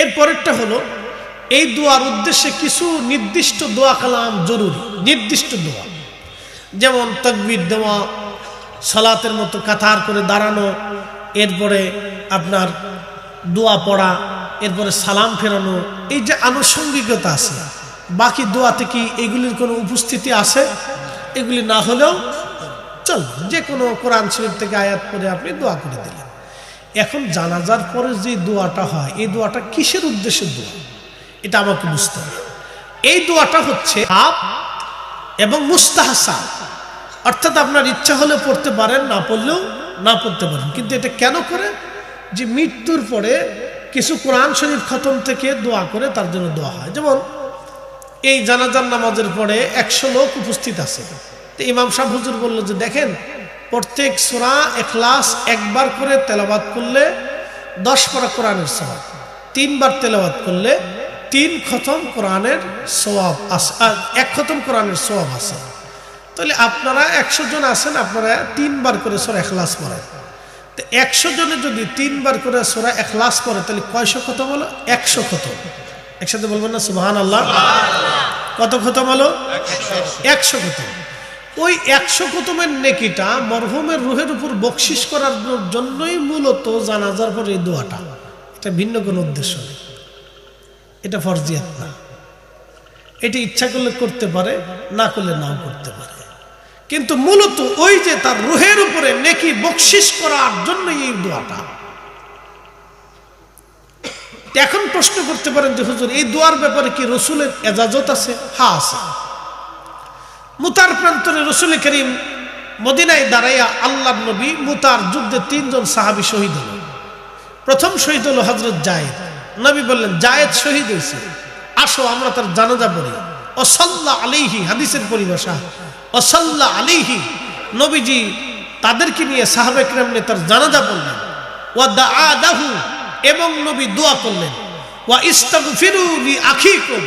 এরপরেরটা হলো এই দোয়ার উদ্দেশ্যে কিছু নির্দিষ্ট দোয়া কালাম জরুরি, নির্দিষ্ট দোয়া, যেমন তাকবীর দেওয়া, সালাতের মতো কাতার করে দাঁড়ানো, এরপরে আপনার দোয়া পড়া, এরপরে সালাম ফেরানো, এই যে আনুষঙ্গিকতা আছে। বাকি দোয়াতে কি এগুলির কোনো উপস্থিতি আছে? এগুলি না হলেও চলবে, যে কোনো কোরআন শরীফ থেকে আয়াত পড়ে আপনি দোয়া করে দিলেন। এখন জানাজার পরে যে দোয়াটা হয়, এই দোয়াটা কিসের উদ্দেশ্যে দোয়া, এটা আমাকে বুঝতে হবে। এই দোয়াটা হচ্ছে আপ এবং মুস্তাহসান, অর্থাৎ আপনার ইচ্ছা হলে পড়তে পারেন, না পড়লেও না পড়তে পারেন, কিন্তু এটা কেন করে? যে মৃত্যুর পরে কিছু কোরআন শরীফ খতম থেকে দোয়া করে তার জন্য দোয়া হয়। যেমন এই জানাজার নামাজের পরে 100 লোক উপস্থিত আছে, তো ইমাম সাহেব হুজুর বলল যে দেখেন, প্রত্যেক সূরা ইখলাস একবার করে তেলাওয়াত করলে 10 পারা কোরআনের সওয়াব, 3 বার তেলাওয়াত করলে 3 খতম কোরআনের সওয়াব আছে, 1 খতম কোরআনের সওয়াব আছে। তাহলে আপনারা 100 জন আছেন, আপনারা 3 বার করে সূরা ইখলাস পড়েন, তো 100 জনে যদি 3 বার করে সূরা ইখলাস পড়ে, তাহলে কয়শো খতম হলো? 100 খতম। একসাথে বলবেন না সুবহানাল্লাহ? কত খতম হলো? 100 খতম। ওই 100 খতমের নেকিটা মরহুমের রুহের উপর বকশিশ করার জন্যই মূলত জানাজার পর এই দোয়াটা, এটা ভিন্ন কোনো উদ্দেশ্য নেই, এটা ফরজিয়াত না, এটি ইচ্ছা করলে করতে পারে, না করলে নাও করতে পারে, কিন্তু মূলত ওই যে তার রুহের উপরে নেকি বকশিশ করার জন্য এই দোয়াটা। এখন প্রশ্ন করতে পারেন যে হুজুর, এই দোয়ার ব্যাপারে কি রাসূলের ইজাজত আছে? হ্যাঁ আছে। মুতার প্রান্তরে রাসূল করিম মদিনায় দাঁড়াইয়া আল্লাহর নবী মুতার যুদ্ধে 3 জন সাহাবী শহীদ হল। প্রথম শহীদ হলো হযরত জায়েদ। নবী বললেন, জায়েদ শহীদ হয়েছে, আসো আমরা তার জানাজা পড়ি। ওয়াসাল্লা আলাইহি, হাদিসের পরিভাষা, ওয়াসাল্লা আলাইহি, নবীজি তাদেরকে নিয়ে সাহাবায়ে কেরাম নিয়ে তার জানাজা পড়লেন। ওয়া দাআ লাহু, এবং নবী দোয়া করলেন। ওয়া ইস্তাগফিরু লি আখিকুম,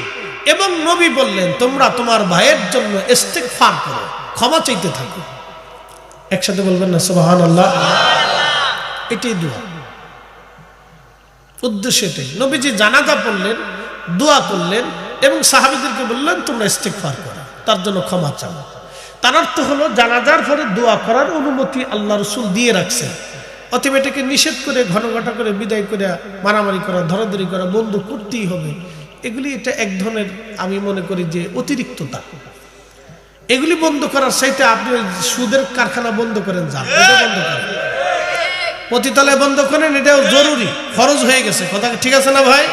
এবং নবী বললেন তোমরা তোমার ভাইয়ের জন্য ইস্তিগফার করো, ক্ষমা চাইতে থাকো। একসাথে বলবেন না সুবহানাল্লাহ? এটাই দোয়া, উদ্দেশ্য এটাই। নবীজি জানাজা পড়লেন, দোয়া করলেন, এবং সাহাবীদেরকে বললেন তোমরা ইস্তিগফার করো, তার জন্য ক্ষমা চাও। তার অর্থ হলো জানাজার পরে দোয়া করার অনুমতি আল্লাহ রাসূল দিয়ে রাখছেন। অতএব এটাকে নিষেধ করে ঘন ঘটা করে বিদায় করে মারামারি করা, ধরাধরি করা বন্ধ করতেই হবে, এগুলি এটা এক ধরনের, আমি মনে করি যে অতিরিক্ততা। এগুলি বন্ধ করার চাইতে আপনি সুদের কারখানা বন্ধ করেন, যান এটা বন্ধ করেন, পতিতালয় বন্ধ করেন, এটাও জরুরি, ফরজ হয়ে গেছে। কথা ঠিক আছে না ভাই?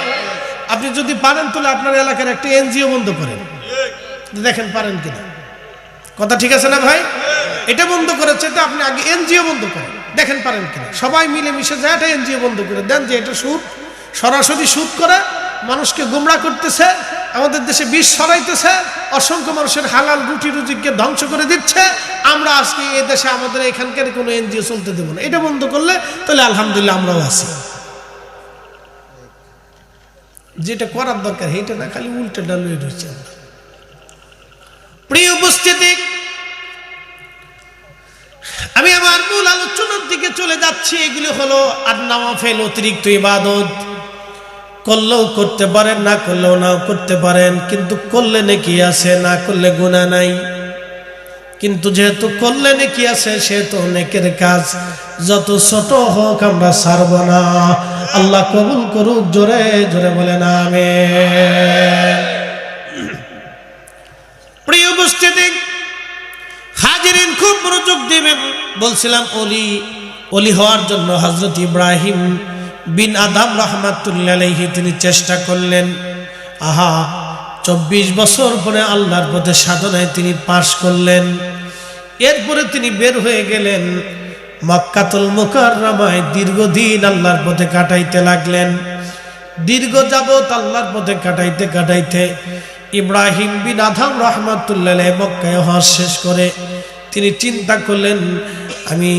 আপনি যদি পারেন তাহলে আপনার এলাকার একটা এনজিও বন্ধ করেন, দেখেন পারেন কিনা। কথা ঠিক আছে না ভাই? এটা বন্ধ করার চাইতে আপনি আগে এনজিও বন্ধ করেন, দেখেন পারেন কিনা। সবাই মিলে মিশে যায় একটা এনজিও বন্ধ করে দেন, যে এটা সুদ, সরাসরি সুদ করে মানুষকে গুমরা করতেছে, আমাদের দেশে বিষ ছড়াইতেছে, অসংখ্য মানুষের হালাল রুটি রুজিকে ধ্বংস করে দিচ্ছে। আমরা আজকে এই দেশে আমাদের এখানকার কোনো এনজিও চলতে দেব না। এটা বন্ধ করলে তাহলে আলহামদুলিল্লাহ আমরাও আছি। যেটা করার দরকার এটা না, খালি উল্টে ডালুয়ে রয়েছে। প্রিয় উপস্থিতি, আমি আমার মূল আলোচনার দিকে চলে যাচ্ছি। এগুলি হলো আর নওয়াফিল, অতিরিক্ত ইবাদত, করলেও করতে পারেন, না করলেও নাও করতে পারেন, কিন্তু করলে নেকি আছে, না করলে গুনাহ নাই। কিন্তু যেহেতু করলে নেকি আছে, সেহেতু নেকের কাজ যত ছোট হোক আমরা ছাড়ব না। আল্লাহ কবুল করুক, জোরে জোরে বলেন আমিন। প্রিয় উপস্থিতি, হাজিরিন খুব মনোযোগ দিবেন। বলছিলাম ওলি হওয়ার জন্য হযরত ইব্রাহিম বিন আদম রাহমাতুল্লাহ আলাইহি তিনি চেষ্টা করলেন। আহা, 24 বছর পরে আল্লাহর পথে সাধনায় তিনি পাশ করলেন। এরপরে তিনি বের হয়ে গেলেন মক্কাতুল মুকাররমায়, দীর্ঘদিন আল্লাহর পথে কাটাইতে লাগলেন। দীর্ঘ যাবত আল্লাহর পথে কাটাইতে কাটাইতে ইব্রাহিম বিন আদহাম রাহমাতুল্লাহ আলাইহি মক্কায় হজ শেষ করে তিনি চিন্তা করলেন, আমি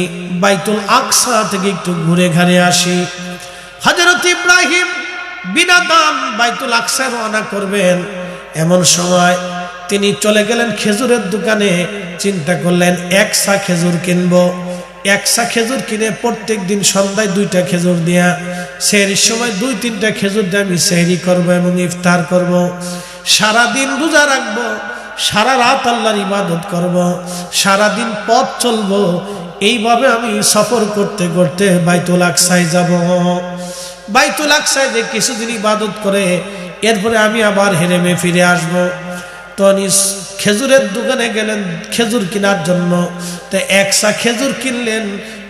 বাইতুল আকসা থেকে একটু ঘুরে ঘাড়ে আসি। হযরত ইব্রাহিম বিন আদহাম বাইতুল আকসায় রওনা করবেন, এমন সময় তিনি চলে গেলেন খেজুরের দোকানে। চিন্তা করলেন, এক সা খেজুর কিনবো। এক সা খেজুর কিনে প্রত্যেক দিন সন্ধ্যায় 2টা খেজুর দিয়া, সেহরির সময় 2-3টা খেজুর দিয়ে আমি সেহরি করবো এবং ইফতার করব। সারাদিন রোজা রাখবো, সারা রাত আল্লাহর ইবাদত করব, সারাদিন পথ চলবো। এইভাবে আমি সফর করতে করতে বাইতুল আকসায় যাব। বাইতুল আকসায় যে কিছুদিন ইবাদত করে এরপরে আমি আবার হেরেমে ফিরে আসবো। তো খেজুরের দোকানে গেলেন খেজুর কেনার জন্য। তো এক সা খেজুর কিনলেন,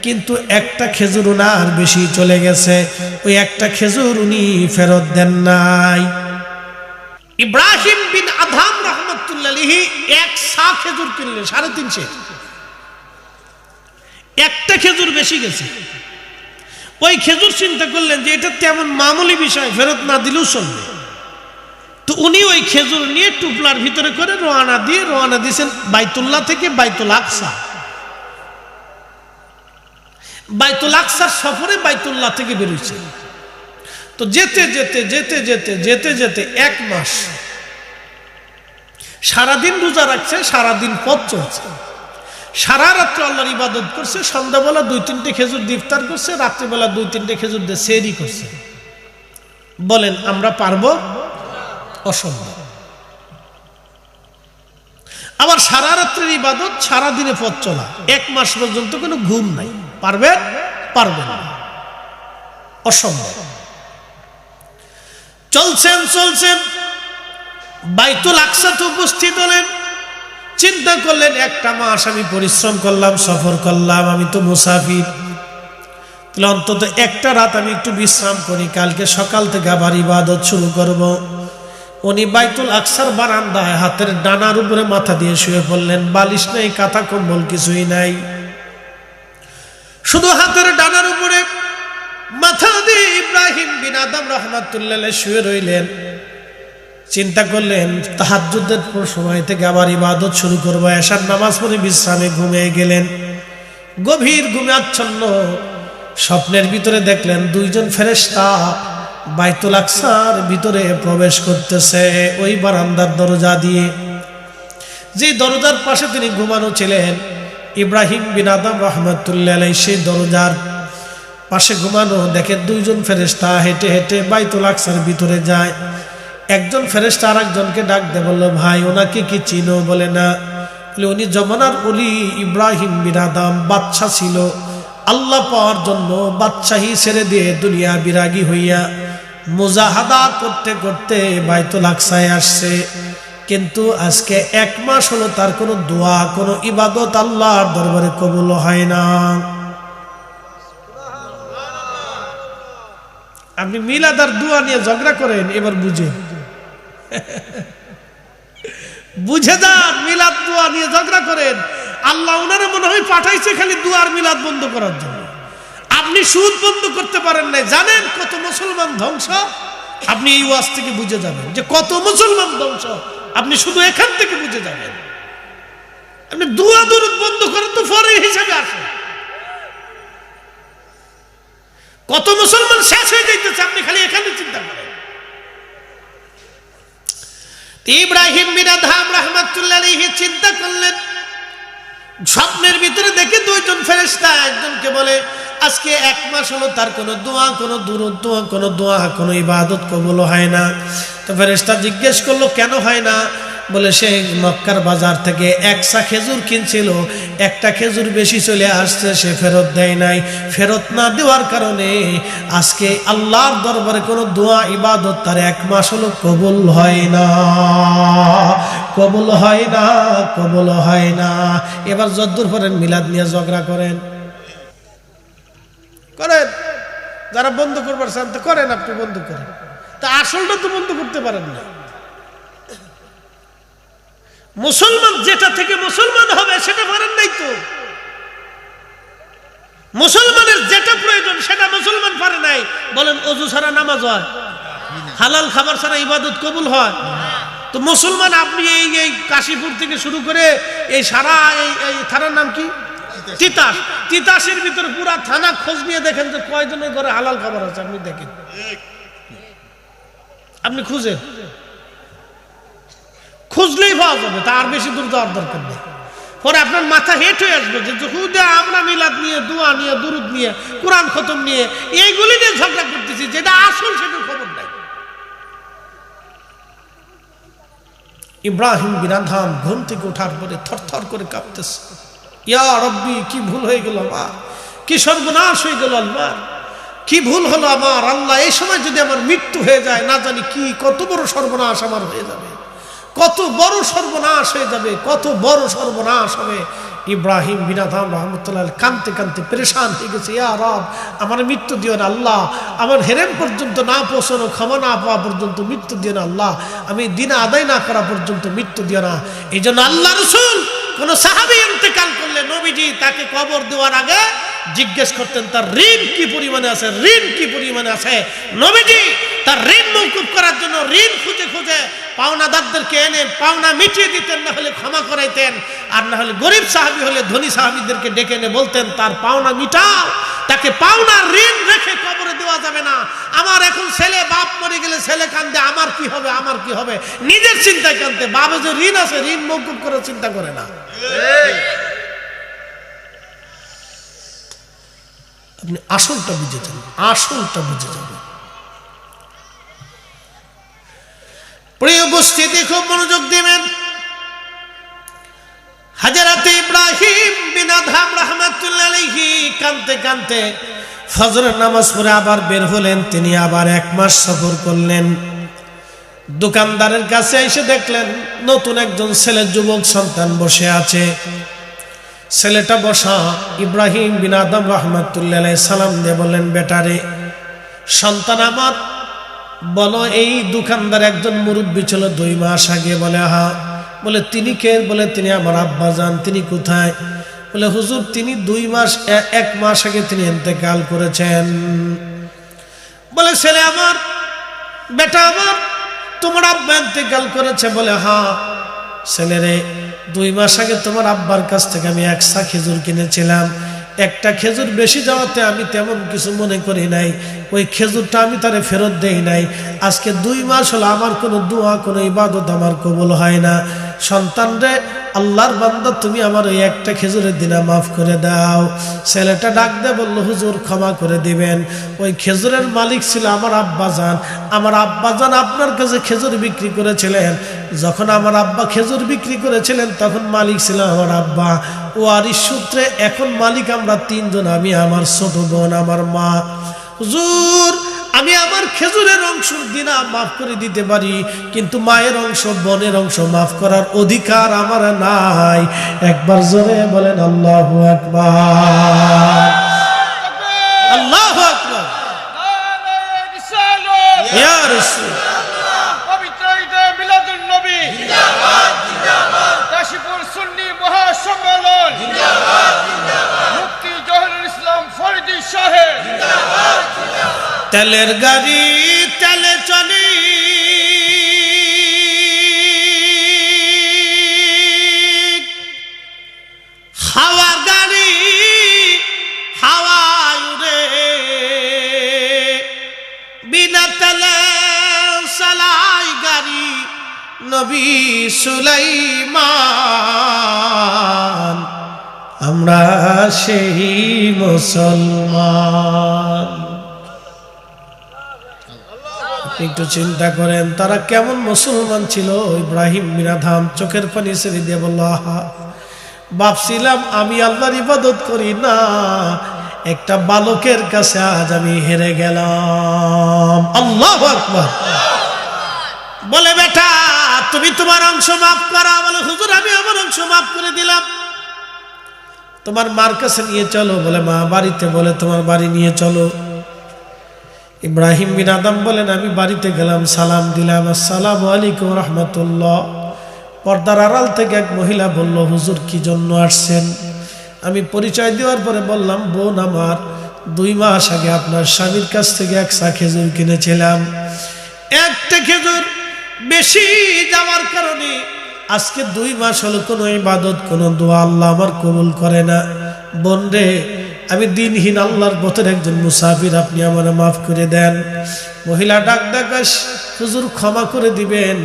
কিন্তু একটা খেজুর ওনার বেশি চলে গেছে। ওই একটা খেজুর উনি ফেরত দেন নাই। ইব্রাহিম বিন আদহাম রাহমাতুল্লাহ আলাইহি এক সা খেজুর কিনলেন 350। একটা খেজুর বেশি গেছে। ওই খেজুর চিন্তা করলেন যে এটা তেমন মামুলি বিষয়, ফেরত না দিলেও চলবে। তো উনি ওই খেজুর নিয়ে টুপলার ভিতরে করে রওনা দিয়েছেন বাইতুল্লাহ থেকে বাইতুল আকসা। বাইতুল আকসার সফরে বাইতুল্লাহ থেকে বেরোইছে। তো যেতে যেতে যেতে যেতে যেতে যেতে 1 মাস সারাদিন রোজা রাখছে, সারাদিন পথ চলছে, সারা রাত্র আল্লাহর ইবাদত করছে, সন্ধ্যাবেলা 2-3টে খেজুর দিয়ে ইফতার করছে, রাত্রিবেলা 2-3টে খেজুর দিয়ে সেহরি করছে। বলেন আমরা পারবো? অসম্ভব। আবার সারা রাত্রের ইবাদত, সারাদিনে পথ চলা, 1 মাস পর্যন্ত কোনো ঘুম নাই। পারবেন? পারবেন না, অসম্ভব। চলছেন বাইতুল আকসাতে উপস্থিত হলেন। চিন্তা করলেন, 1টা মাস আমি পরিশ্রম করলাম, সফর করলাম, আমি তো মুসাফির, তাহলে অন্তত একটা রাত আমি একটু বিশ্রাম করি, কালকে সকাল থেকে আবার ইবাদত শুরু করব। উনি বাইতুল আকসার বারান্দায় হাতের ডানার উপরে মাথা দিয়ে শুয়ে পড়লেন। বালিশ নাই, কাঁথা কম্বল কিছুই নাই, শুধু হাতের ডানার উপরে মাথা দিয়ে ইব্রাহিম বিন আদহাম রাহমাতুল্লাহ আলাইহি শুয়ে রইলেন। চিন্তা করলেন তাহাজ্জুদের সময় থেকে আবার ইবাদত শুরু করব। এশার নামাজ পড়ে বিশ্রামে ঘুমিয়ে গেলেন। গভীর ঘুমে আচ্ছন্ন স্বপ্নের ভিতরে দেখলেন 2জন ফেরেশতা বাইতুল আকসার ভিতরে প্রবেশ করতেছে ওই বারান্দার দরজা দিয়ে। যে দরজার পাশে তিনি ঘুমানো ছিলেন, ইব্রাহিম বিন আদহাম রাহমাতুল্লাহ আলাইহি সেই দরজার পাশে ঘুমানো। দেখেন 2জন ফেরেশতা হেঁটে হেঁটে বাইতুল আকসার ভিতরে যায়। একজন ফেরেশতা আরেকজনকে ডাক দিয়ে বলল, ভাই ওনাকে কি চিনো? বলে না। উনি জমানার ওলি ইব্রাহিম বিন আদহাম, বাদশা ছিল। আল্লাহ পাওয়ার জন্য বাদশাহী ছেড়ে দিয়ে দুনিয়া বিরাগী হইয়া মুজাহাদা করতে করতে বাইতুল আকসায় আসছে। কিন্তু আজকে 1 মাস হলো তার কোনো দোয়া, কোনো ইবাদত আল্লাহর দরবারে কবুল হয় না। আপনি মিলাদ আর দোয়া নিয়ে ঝগড়া করেন, এবার বুঝে যান। মিলাদ দোয়া নিয়ে ঝগড়া করেন, আল্লাহ ওনারা মনে হয় পাঠাইছে খালি দোয়া আর মিলাদ বন্ধ করার জন্য। আপনি সুদ বন্ধ করতে পারেন নাই। জানেন কত মুসলমান ধ্বংস? আপনি এই ওয়াজ থেকে বুঝে যাবেন যে কত মুসলমান ধ্বংস। আপনি শুধু এখান থেকে বুঝে যাবেন। আপনি দোয়া দরুদ বন্ধ করেন তো পরে হিসাবে আসে। কত মুসলমান শেষ হয়ে যাইতেছে, আপনি খালি এখানে চিন্তা করেন। ইব্রাহিম বিন আদহাম রাহমাতুল্লাহ আলাইহি চিন্তা করলেন, স্বপ্নের ভিতরে দেখে 2জন ফেরেশতা একজনকে বলে, আজকে 1 মাস হলো তার কোনো দোয়া, কোনো দুরূদ, কোনো ইবাদত কবুল হয় না। তো ফেরেশতা জিজ্ঞেস করলো, কেন হয় না? বলে সে মক্কার বাজার থেকে 1 সা খেজুর কিনছিল, একটা খেজুর বেশি চলে আসছে, সে ফেরত দেয় নাই। ফেরত না দেওয়ার কারণে আজকে আল্লাহর দরবারে কোনো দোয়া ইবাদত তার 1 মাস হলো কবুল হয় না, কবুল হয় না, কবুল হয় না। এবার যদ্দূর পরেন মিলাদ নিয়ে ঝগড়া করেন, যারা বন্ধ করবার চান তো করেন, আপনি বন্ধ করেন। তা আসলটা তো বন্ধ করতে পারেন না। মুসলমান যেটা থেকে মুসলমান হবে সেটা পারেন নাই তো। মুসলমানের যেটা প্রয়োজন সেটা মুসলমান পারে নাই। বলেন অজু ছাড়া নামাজ হয়? হালাল খাবার ছাড়া ইবাদত কবুল হয়? তো মুসলমান আপনি এই কাশীপুর থেকে শুরু করে এই সারা এই থানার নাম কি, তিতাস, তিতাসের ভিতরে পুরা থানা খোঁজ নিয়ে দেখেন যে কয়জনের ঘরে হালাল খাবার আছে। আপনি দেখেন, আপনি খুঁজেন, খুঁজলেই পাওয়া যাবে, তার বেশি দূর যাওয়ার দরকার নেই। পরে আপনার মাথা হেট হয়ে আসবে যে আমরা মিলাদ নিয়ে, দোয়া নিয়ে, দুরুদ নিয়ে, কোরআন খতম নিয়ে, এইগুলি নিয়ে ঝগড়া করতেছি, যেটা আসল সেটার খবর নাই। ইব্রাহিম বিন আদহাম ঘুম থেকে ওঠার পরে থরথর করে কাঁপতেছে, ইয়া রব্বি, কি ভুল হয়ে গেল আমার, কি সর্বনাশ হয়ে গেল আল্লাহ, কি ভুল হলো আমার আল্লাহ। এই সময় যদি আমার মৃত্যু হয়ে যায়, না জানি কি কত বড় সর্বনাশ আমার হয়ে যাবে, কত বড় সর্বনাশ হয়ে যাবে, কত বড় সর্বনাশ হবে। ইব্রাহিম বিন আদহাম রাহমাতুল্লাহ কাঁদতে কাঁদতে পেরেশান হয়ে গেছে, ইয়া রব, আমার মৃত্যু দিও না আল্লাহ, আমার হেরেম পর্যন্ত না পৌঁছানো, ক্ষমা না পাওয়া পর্যন্ত মৃত্যু দিও না আল্লাহ, আমি দিন আদায় না করা পর্যন্ত মৃত্যু দিও না। এই জন্য আল্লাহ রাসূল কোন সাহাবী ইন্তেকাল করলে নবীজি তাকে কবর দেওয়ার আগে জিজ্ঞেস করতেন তার ঋণ কি পরিমাণে আছে, ঋণ কি পরিমাণে আছে। নবীজি তার ঋণ মওকুফ করার জন্য ঋণ খুঁজে খুঁজে পাওনাদারদেরকে এনে পাওনা মিটিয়ে দিতেন, না হলে ক্ষমা করাইতেন, আর না হলে গরিব সাহাবী হলে ধনী সাহাবীদেরকে ডেকে এনে বলতেন তার পাওনা মিটাও, তাকে পাওনা ঋণ রেখে কবরে দেওয়া যাবে না। আমার এখন ছেলে, বাপ মরে গেলে ছেলে কান্দে, আমার কি হবে, আমার কি হবে, নিজের চিন্তায় কান্দে, বাবা যে ঋণ আছে ঋণ মওকুফ করে চিন্তা করে না। আপনি আসলটা বুঝে যান, আসলটা বুঝে যাবেন। প্রিয় উপস্থিতি, খুব মনোযোগ দিবেন। হযরত ইব্রাহিম বিন আদহাম রাহমাতুল্লাহ আলাইহি কাঁদতে কাঁদতে ফজরের নামাজ পড়ে আবার বের হলেন। তিনি আবার 1 মাস সফর করলেন। দোকানদারের কাছে এসে দেখলেন নতুন একজন ছেলে, যুবক সন্তান বসে আছে। ছেলেটা বসা, ইব্রাহিম বিন আদহাম রাহমাতুল্লাহ আলাইহি সালাম দিয়ে বললেন, বেটারে, সন্তান আমার, বলো এই দোকানদার একজন মুরব্বী ছিল 2 মাস আগে। বলে হ্যাঁ। বলে তিনি কে? বলে তিনি আমার আব্বা যান। তিনি কোথায়? বলে হুজুর, তিনি 1 মাস আগে তিনি ইন্তেকাল করেছেন। বলে ছেলে আমার, বেটা আমার, তোমার আব্বা ইন্তেকাল করেছে? বলে হ্যাঁ। ছেলেরে, 2 মাস আগে তোমার আব্বার কাছ থেকে আমি 1 ছা খেজুর কিনেছিলাম। একটা খেজুর বেশি যাওয়াতে আমি তেমন কিছু মনে করি নাই, ওই খেজুরটা আমি তারে ফেরত দেই নাই। আজকে 2 মাস হলো আমার কোনো দোয়া, কোনো ইবাদত আমার কবুল হয় না। সন্তান রে, আল্লাহর বান্দা, তুমি আমার ওই একটা খেজুরের দিনা মাফ করে দাও। ছেলেটা ডাক দিয়ে বলল, হুজুর ক্ষমা করে দিবেন, ওই খেজুরের মালিক ছিল আমার আব্বাজান। আমার আব্বাজান আপনার কাছে খেজুর বিক্রি করেছিলেন। যখন আমার আব্বা খেজুর বিক্রি করেছিলেন তখন মালিক ছিল আমার আব্বা। ওয়ারিশ সূত্রে এখন মালিক আমরা 3 জন, আমি, আমার ছোট বোন, আমার মা। হুজুর, আমি আমার খেজুরের অংশ দিনা মাফ করে দিতে পারি, কিন্তু মায়ের অংশ, বোনের অংশ মাফ করার অধিকার আমার নাই। একবার জোরে বলেন আল্লাহু আকবার, আল্লাহু আকবার। ইয়া রাসূল, পবিত্র ঈদে মিলাদুন নবী জিন্দাবাদ, জিন্দাবাদ। কাশীপুর সুন্নি মহাসম্মেলন জিন্দাবাদ, জিন্দাবাদ। মুফতি জহিরুল ইসলাম ফরিদী সাহেব জিন্দাবাদ, জিন্দাবাদ। তেলের গাড়ি তেলে চলি, হাওয়ার গাড়ি হাওয়ায় উড়ে, বিনা তেলে চালাই গাড়ি নবী সুলাইমান। আমরা সেই মুসলমান। একটু চিন্তা করেন তারা কেমন মুসলমান ছিল। ইব্রাহিম বিন আদহাম চোখের পানি ছেড়ে দিয়ে বলল, আহা, ভাবছিলাম আমি আল্লাহর ইবাদত করি না, একটা বালকের কাছে আজ আমি হেরে গেলাম। আল্লাহু আকবার। বলে বেটা, তুমি তোমার অংশ মাফ করা। বলে হুজুর, আমি আমার অংশ মাফ করে দিলাম। তোমার মার কাছে নিয়ে চলো। বলে মা বাড়িতে। বলে তোমার বাড়ি নিয়ে চলো। ইব্রাহিম বিন আদহাম বলেন, আমি বাড়িতে গেলাম, সালাম দিলাম, আসসালামু আলাইকুম রাহমাতুল্লাহ। পর্দার আড়াল থেকে এক মহিলা বলল, হুজুর কি জন্য আসছেন? আমি পরিচয় দেওয়ার পরে বললাম, বোন আমার, 2 মাস আগে আপনার স্বামীর কাছ থেকে 1 ছা খেজুর কিনেছিলাম। একটা খেজুর বেশি যাওয়ার কারণে আজকে 2 মাস হলো কোনো ইবাদত, কোনো দোয়া আল্লাহ আমার কবুল করে না। বোন রে, আমি দিনহীন আল্লাহর পথের একজন মুসাফির, আপনি আমার মাফ করে দেন। মহিলা ডাক ডাকাস, হুজুর ক্ষমা করে দিবেন।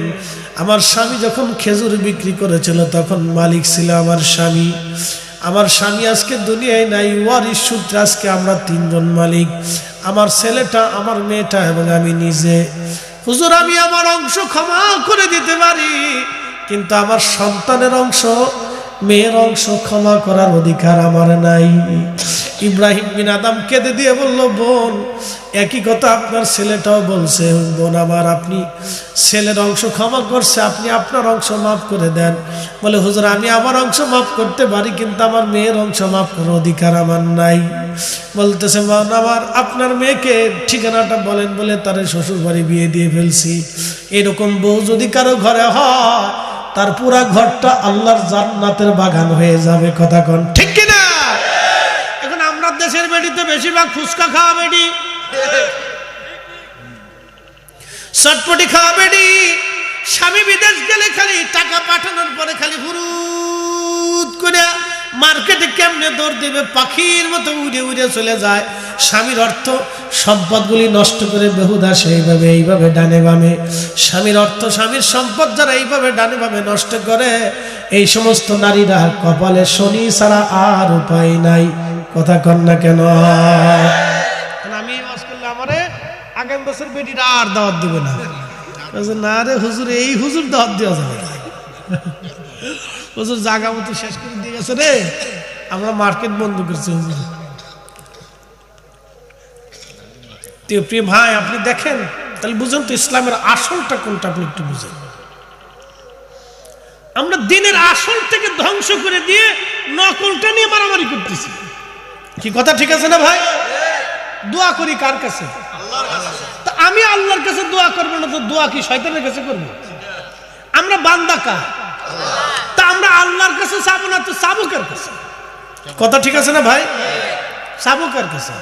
আমার স্বামী যখন খেজুর বিক্রি করেছিল তখন মালিক ছিল আমার স্বামী। আমার স্বামী আজকে দুনিয়ায় নাই, ওয়ারিশ সূত্রে আজকে আমরা 3 জন মালিক, আমার ছেলেটা, আমার মেয়েটা এবং আমি নিজে। হুজুর আমি আমার অংশ ক্ষমা করে দিতে পারি, কিন্তু আমার সন্তানের অংশ, মেয়ের অংশ ক্ষমা করার অধিকার আমার নাই। ইব্রাহিম বিন আদম কেঁদে দিয়ে বলল, বোন একই কথা আপনার ছেলেটাও বলছে। বোন আমার, আপনি ছেলের অংশ ক্ষমা করছে, আপনি আপনার অংশ মাফ করে দেন। বলে, হুজুর আমি আমার অংশ মাফ করতে পারি, কিন্তু আমার মেয়ের অংশ মাফ করার অধিকার আমার নাই। বলতেছে, বোন আমার, আপনার মেয়েকে ঠিকানাটা বলেন, বলে তার শ্বশুর বাড়ি বিয়ে দিয়ে ফেলছি। এরকম বউ যদি কারো ঘরে হয়, তার পুরা ঘরটা আল্লাহর জান্নাতের বাগান হয়ে যাবে। কথা কোন ঠিক কিনা? এখন আমরা দেশের বেডিতে বেশিরভাগ ফুচকা খাওয়া বেডি, চটপটি খাওয়া বেডি। স্বামী বিদেশ গেলে খালি টাকা পাঠানোর পরে খালি হুরুত করে মার্কেটে কেমনে দৌড় দেবে, পাখির মতো উড়ে উড়ে চলে যায়। স্বামীর অর্থ সম্পদগুলি নষ্ট করে বেহুদা সেইভাবে এইভাবে ডানে বামে। স্বামীর অর্থ, স্বামীর সম্পদ যারা এইভাবে ডানে বামে নষ্ট করে, এই সমস্ত নারীরা কপালে শনি ছাড়া আর উপায় নাই। কথা কন না কেন? আমি ওয়াজ করলে আমারে আগামী বছর বেটিরা আর দাওয়াত দিবে না। না রে হুজুর, এই হুজুর দাওয়াত দেওয়া যাবে না। হুজুর জায়গা মতো শেষ করে দিয়ে গেছে রে, আমরা মার্কেট বন্ধ করছি হুজুর। প্রিয় ভাই, আপনি দেখেন তাহলে বুঝুন তো ইসলামের আসলটা কোনটা, আপনি একটু বুঝেন। আমরা দিনের আসল থেকে ধ্বংস করে দিয়ে নকলটা নিয়ে মারামারি করতেছি। কি কথা ঠিক আছে না ভাই? দোয়া করি কার কাছে? তা আমি আল্লাহর কাছে দোয়া করবো না তো দোয়া কি শয়তানের কাছে করবো? আমরা বান্দা কার? তা আমরা আল্লাহর কাছে চাবো না তো চাবো কার কাছে? কথা ঠিক আছে না ভাই? চাবো কার কাছে?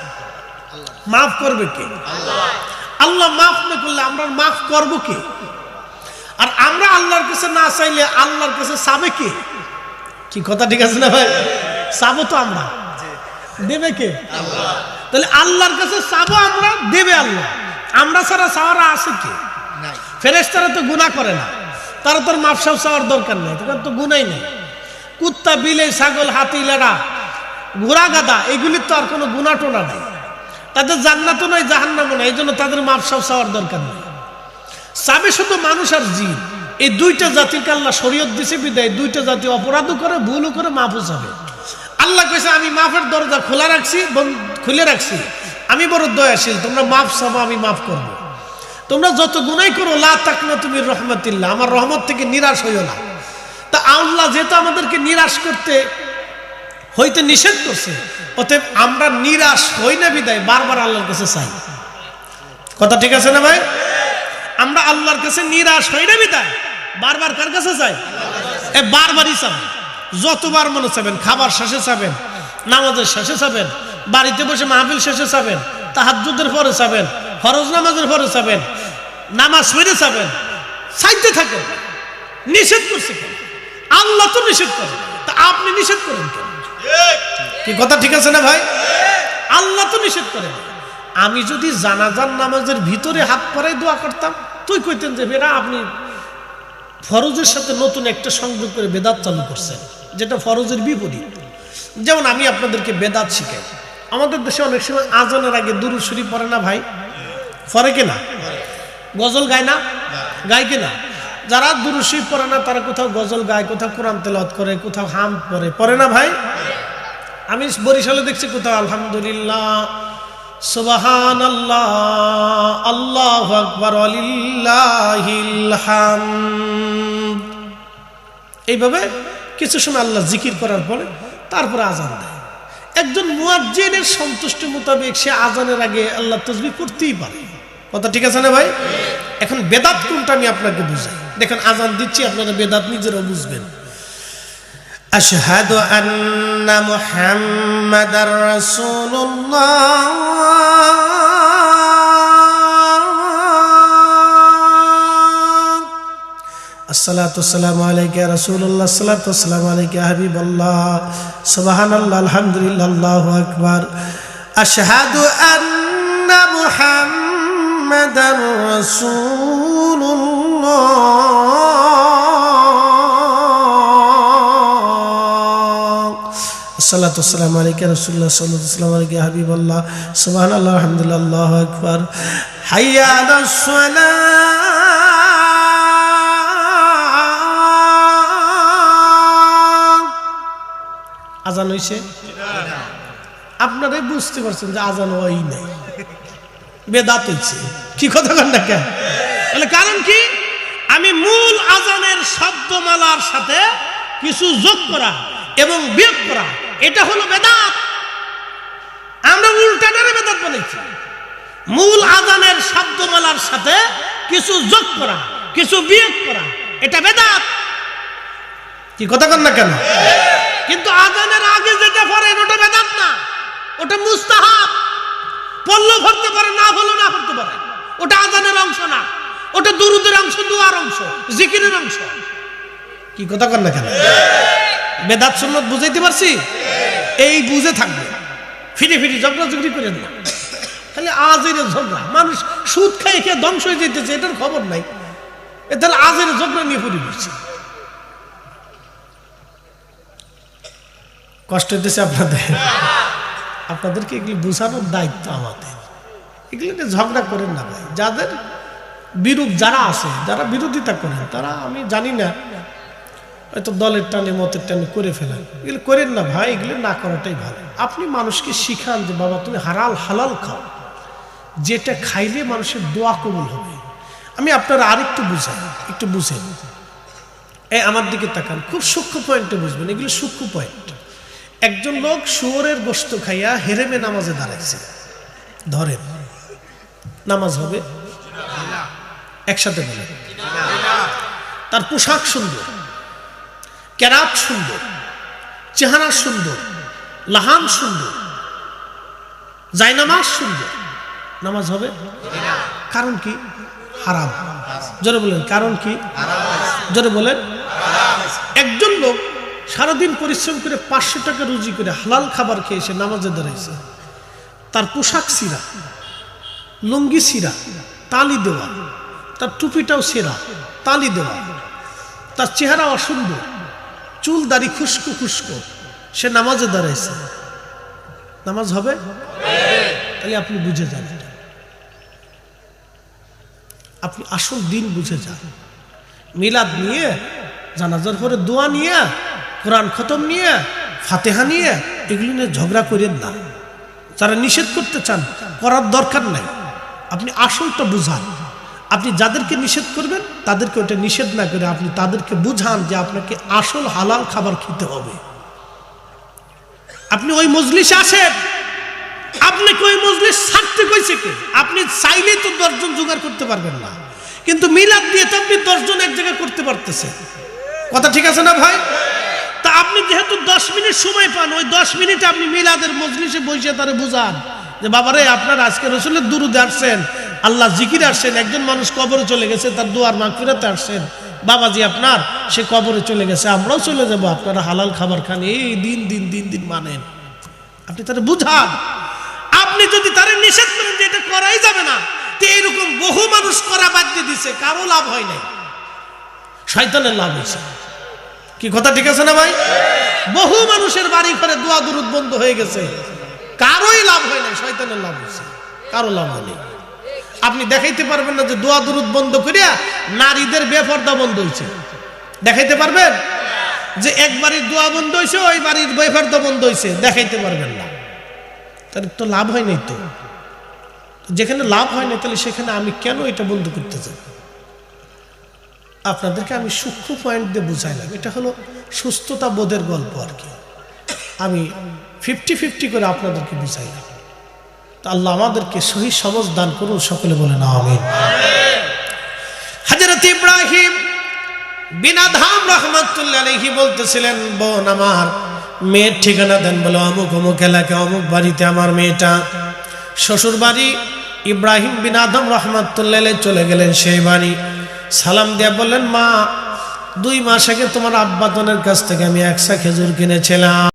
মাফ করবে কে? আল্লাহ মাফ না করলে আমরা মাফ করবো কে? আর আমরা আল্লাহর কাছে না চাইলে আল্লাহর কাছে চাবে কে? কি কথা ঠিক আছে না ভাই? চাবো তো আমরা, দেবে কে? তাহলে আল্লাহর কাছে চাবো আমরা, দেবে আল্লাহ। আমরা ছাড়া চাওয়ারা আছে কে? ফেরেশতারা তো গুনাহ করে না, তারা তোর মাফ সাফ চাওয়ার দরকার নেই, তাদের তো গুনাই নেই। কুত্তা, বিলে, ছাগল, হাতি, লেড়া, ঘোড়া, গাদা, এগুলির তো আর কোনো গুনাহ টোনা নাই। তাদের জান্নাতও নাই, জাহান্নামও নাই, এই জন্য তাদের মাফ সাফ চাওয়ার দরকার নেই। চাবে শুধু মানুষ আর জিন। এই 2টা জাতিকে আল্লাহ শরীয়ত দিছে বিদায় 2টা জাতি অপরাধও করে, ভুলও করে, মাফও চাবে। আল্লাহ কইছে আমি মাফের দরজা খোলা রাখছি, খুলে রাখছি, আমি বড় দয়াশীল, তোমরা মাফ চাবো, আমি মাফ করব। তোমরা যত গুনাহ করো, লা তাকনাতু মির রাহমাতিল্লাহ, আমার রহমত থেকে নিরাশ হইও না। তা আল্লাহ যেহেতু আমাদেরকে নিরাশ হইতে নিষেধ করছে, অতএব আমরা নিরাশ হই না বিদায় বারবার আল্লাহর কাছে চাই। কথা ঠিক আছে না ভাই? আমরা আল্লাহর কাছে নিরাশ হই না বিদায় বারবার কার কাছে চাই? বারবারই চাবেন, যতবার মনে চাবেন। খাবার শেষে চাবেন, নামাজের শেষে চাবেন, বাড়িতে বসে মাহফিল শেষে চাবেন, তাহাজ্জুদের পরে চাবেন, ফরজ নামাজের পরে চাবেন, নামাজ পড়ে চাবেন, চাইতে থাকেন। নিষেধ করছে কেন? আল্লাহ তো নিষেধ করেন, তা আপনি নিষেধ করেন কেন? কি কথা ঠিক আছে না ভাই? আল্লাহ তো নিষেধ করেন। আমি যদি জানাজার নামাজের ভিতরে হাত পরাই দোয়া করতাম, তুই কইতেন যে বেরা আপনি ফরজের সাথে নতুন একটা সংযোগ করে বেদাত চালু করছেন, যেটা ফরজের বিপরীত। যেমন আমি আপনাদেরকে বেদাত শিখাই। আমাদের দেশে অনেক সময় আজানের আগে দুরূদ শরীফ পড়ে না ভাই? পড়ে কিনা? গজল গায় না? গায় কিনা? যারা দুরূদ শরীফ পড়ে না তারা কোথাও গজল গায়, কোথাও কোরআন তেলাওয়াত করে, কোথাও হাম পড়ে না ভাই? আমি বরিশালে দেখছি কোথাও আলহামদুলিল্লাহ, সুবহানাল্লাহ, আল্লাহু আকবার, ওয়ালিল্লাহিল হামদ, এইভাবে কিছু সময় আল্লাহ জিকির করার পরে তারপরে আজান দেয়। একজন মুয়াজ্জিনের সন্তুষ্টি মোতাবেক সে আজানের আগে আল্লাহ তাসবিহ করতেই পারে। কথা ঠিক আছে না ভাই? এখন বেদাত কোনটা আমি আপনাকে বুঝাই। দেখেন আজান দিচ্ছি, আপনারা বেদাত নিজেরাও বুঝবেন। আশহাদু আন্না মুহাম্মাদার রাসূলুল্লাহ, আসসালাতু ওয়াসসালামু আলাইকা ইয়া রাসূলুল্লাহ, আসসালাতু ওয়াসসালামু আলাইকা ইয়া হাবিবাল্লাহ, সুবহানাল্লাহ, আলহামদুলিল্লাহ, আল্লাহু আকবার। আশহাদু আন্না মুহাম্মাদার রাসূলুল্লাহ, আসসালাতু ওয়াসসালামু আলাইকা ইয়া রাসূলুল্লাহ, আসসালাতু ওয়াসসালামু আলাইকা ইয়া হাবিবাল্লাহ, সুবহানাল্লাহ, আলহামদুলিল্লাহ, আল্লাহু আকবার। হাইয়া আলাস সালাহ, আজান হইছে? আপনারাই বুঝতে পারছেন যে আজান হয় নাই, বেদাত হইছে। কি কথা বলেন না কেন? কারণ কি, আমি মূল আজানের শব্দমালার সাথে কিছু যোগ করা এবং বিয়োগ করা, এটা হলো বেদাত। আমরা উল্টাটারে বেদাত বলেছি। মূল আজানের শব্দমালার সাথে কিছু যোগ করা, কিছু বিয়োগ করা, এটা বেদাত। কি কথা বলেন না কেন? কিন্তু আজানের আগে যেটা পড়েন ওটা বেদাত না, ওটা মুস্তাহাব। পড়লেও পড়তে পারে, না হলেও না পড়তে পারে, ওটা আজানের অংশ না, ওটা দুরুদের অংশ, দুয়ার অংশ, জিকিরের অংশ। কি কথা কন না কেন? বেদাত সুন্নাত বুঝাইতে পারছি? এই বুঝে থাকবে, ফিরে ফিরে ঝগড়া ঝগড়ি করেন না, খালি আজের ঝগড়া। মানুষ সুদ খাই খেয়ে ধ্বংস হয়ে যেতেছে, এটার খবর নাই, এ তাহলে আজের ঝগড়া নিয়ে পড়ে গেছে। কষ্ট হইতেছে আপনাদের? আপনাদেরকে এগুলি বুঝানোর দায়িত্ব আমাদের। এগুলি ঝগড়া করেন না ভাই। যাদের বিরূপ যারা আছে, যারা বিরোধিতা করেন, তারা আমি জানি না, হয়তো দলের টানে মতের টানে করে ফেলেন। এগুলো করেন না ভাই, এগুলো না করাটাই ভালো। আপনি মানুষকে শিখান যে বাবা তুমি হালাল খাও, যেটা খাইলে মানুষের দোয়া কবুল হবে। আমি আপনারা আরেকটু বুঝাই, একটু বুঝেন। এই আমার দিকে তাকান, খুব সূক্ষ্ম পয়েন্টে বুঝবেন, এগুলো সূক্ষ্ম পয়েন্ট। একজন লোক শুয়োরের গোশত খাইয়া হেরেমে নামাজে দাঁড়াইছে, ধরেন নামাজ হবে? একসাথে বলে। তার পোশাক সুন্দর, কেরাত সুন্দর, চেহারা সুন্দর, লাহান সুন্দর, জায়নামাজ সুন্দর, নামাজ হবে? কারণ কি? হারাম। জোরে বলেন, কারণ কি? জোরে বলেন। একজন লোক সারাদিন পরিশ্রম করে 500 টাকা রুজি করে হালাল খাবার খেয়ে এসে নামাজে দাঁড়াইছে, তার পোশাক ছিঁড়া, লুঙ্গি ছিঁড়া, তালি দেওয়া, তার টুপিটাও ছেঁড়া, তালি দেওয়া, তার চেহারা অসুন্দর, চুল দাড়ি খুশকো খুশকো, সে নামাজে দাঁড়াইছে, নামাজ হবে? তাহলে আপনি বুঝে যান, আপনি আসল দিন বুঝে যান। মিলাদ নিয়ে, জানাজার পরে দোয়া নিয়ে, কোরআন খতম নিয়ে, ফাতেহা নিয়ে, এগুলি নিয়ে ঝগড়া করেন না। যারা নিষেধ করতে চান, করার দরকার নাই। আপনি আসলটা বুঝান। আপনি যাদেরকে নিষেধ করবেন তাদেরকে ওটা নিষেধ না করে আপনি তাদেরকে বুঝান যে আপনাকে আসল হালাল খাবার খেতে হবে। আপনি ওই মজলিসে আসেন, আপনাকে ওই মজলিস ছাড়তে কইছে কে? আপনি চাইলেই তো 10 জন জোগাড় করতে পারবেন না, কিন্তু মিলাদ দিয়ে তো আপনি 10 জন এক জায়গায় করতে পারতেছেন। কথা ঠিক আছে না ভাই? তা আপনি যেহেতু 10 মিনিট সময় পান, ওই 10 মিনিটে আপনি মিলাদের মজলিসে বসে তারে বুঝান যে বাবারে আপনার আজকে রসুলের দুরুদে আসছেন, আল্লাহ জিকিরে আসছেন, একজন মানুষ কবরে চলে গেছে, তার দোয়ার মাগফিরাতে আসছেন, বাবাজি আপনার সে কবরে চলে গেছে, আমরাও চলে যাব, আপনারা হালাল খাবার খান, এই দিন দিন দিন দিন মানেন। আপনি তারে বুঝান। আপনি যদি তারে নিষেধ করেন যে এটা করাই যাবে না, তো এরকম বহু মানুষ করা বাদ দিয়ে দিছে, কারো লাভ হয় নাই, শয়তানের লাভ হয়েছে। কি কথা ঠিক আছে না ভাই? বহু মানুষের বাড়ি ঘরে দোয়া দুরুদ বন্ধ হয়ে গেছে, কারোই লাভ হয় নাই, শয়তানের লাভ হয়েছে, কারো লাভ হয়নি। আপনি দেখাইতে পারবেন না যে দোয়া দুরুদ বন্ধ করিয়া নারীদের বেপর্দা বন্ধ হয়েছে? দেখাইতে পারবেন যে এক বাড়ির দোয়া বন্ধ হয়েছে, ওই বাড়ির বেপর্দা বন্ধ হয়েছে? দেখাইতে পারবেন না। তাহলে তো লাভ হয় নাই। তো যেখানে লাভ হয় না, তাহলে সেখানে আমি কেন এটা বন্ধ করতে চাই? আপনাদেরকে আমি সূক্ষ্ম পয়েন্ট দিয়ে বুঝাইলাম। এটা হলো সুস্থতা বোধের গল্প আর কি। আমি 50-50 করে আপনাদেরকে বুঝাইলাম। তো আল্লাহ আমাদেরকে সহি সমঝ দান করুন, সকলে বলেন আমিন। হযরত ইব্রাহিম বিন আদহাম রাহমাতুল্লাহ আলাইহি বলতেছিলেন, বোন আমার মেয়ের ঠিকানা দেন। বলো অমুক অমুক এলাকা অমুক বাড়িতে আমার মেয়েটা। শ্বশুর বাড়ি ইব্রাহিম বিন আদম রাহমাতুল্লাহ আলাইহি চলে গেলেন সেই বাড়ি। সালাম দিয়া বললেন, মা 2 মাস আগে তোমার আব্বাতনের কাছ থেকে আমি 100 খেজুর কিনেছিলাম।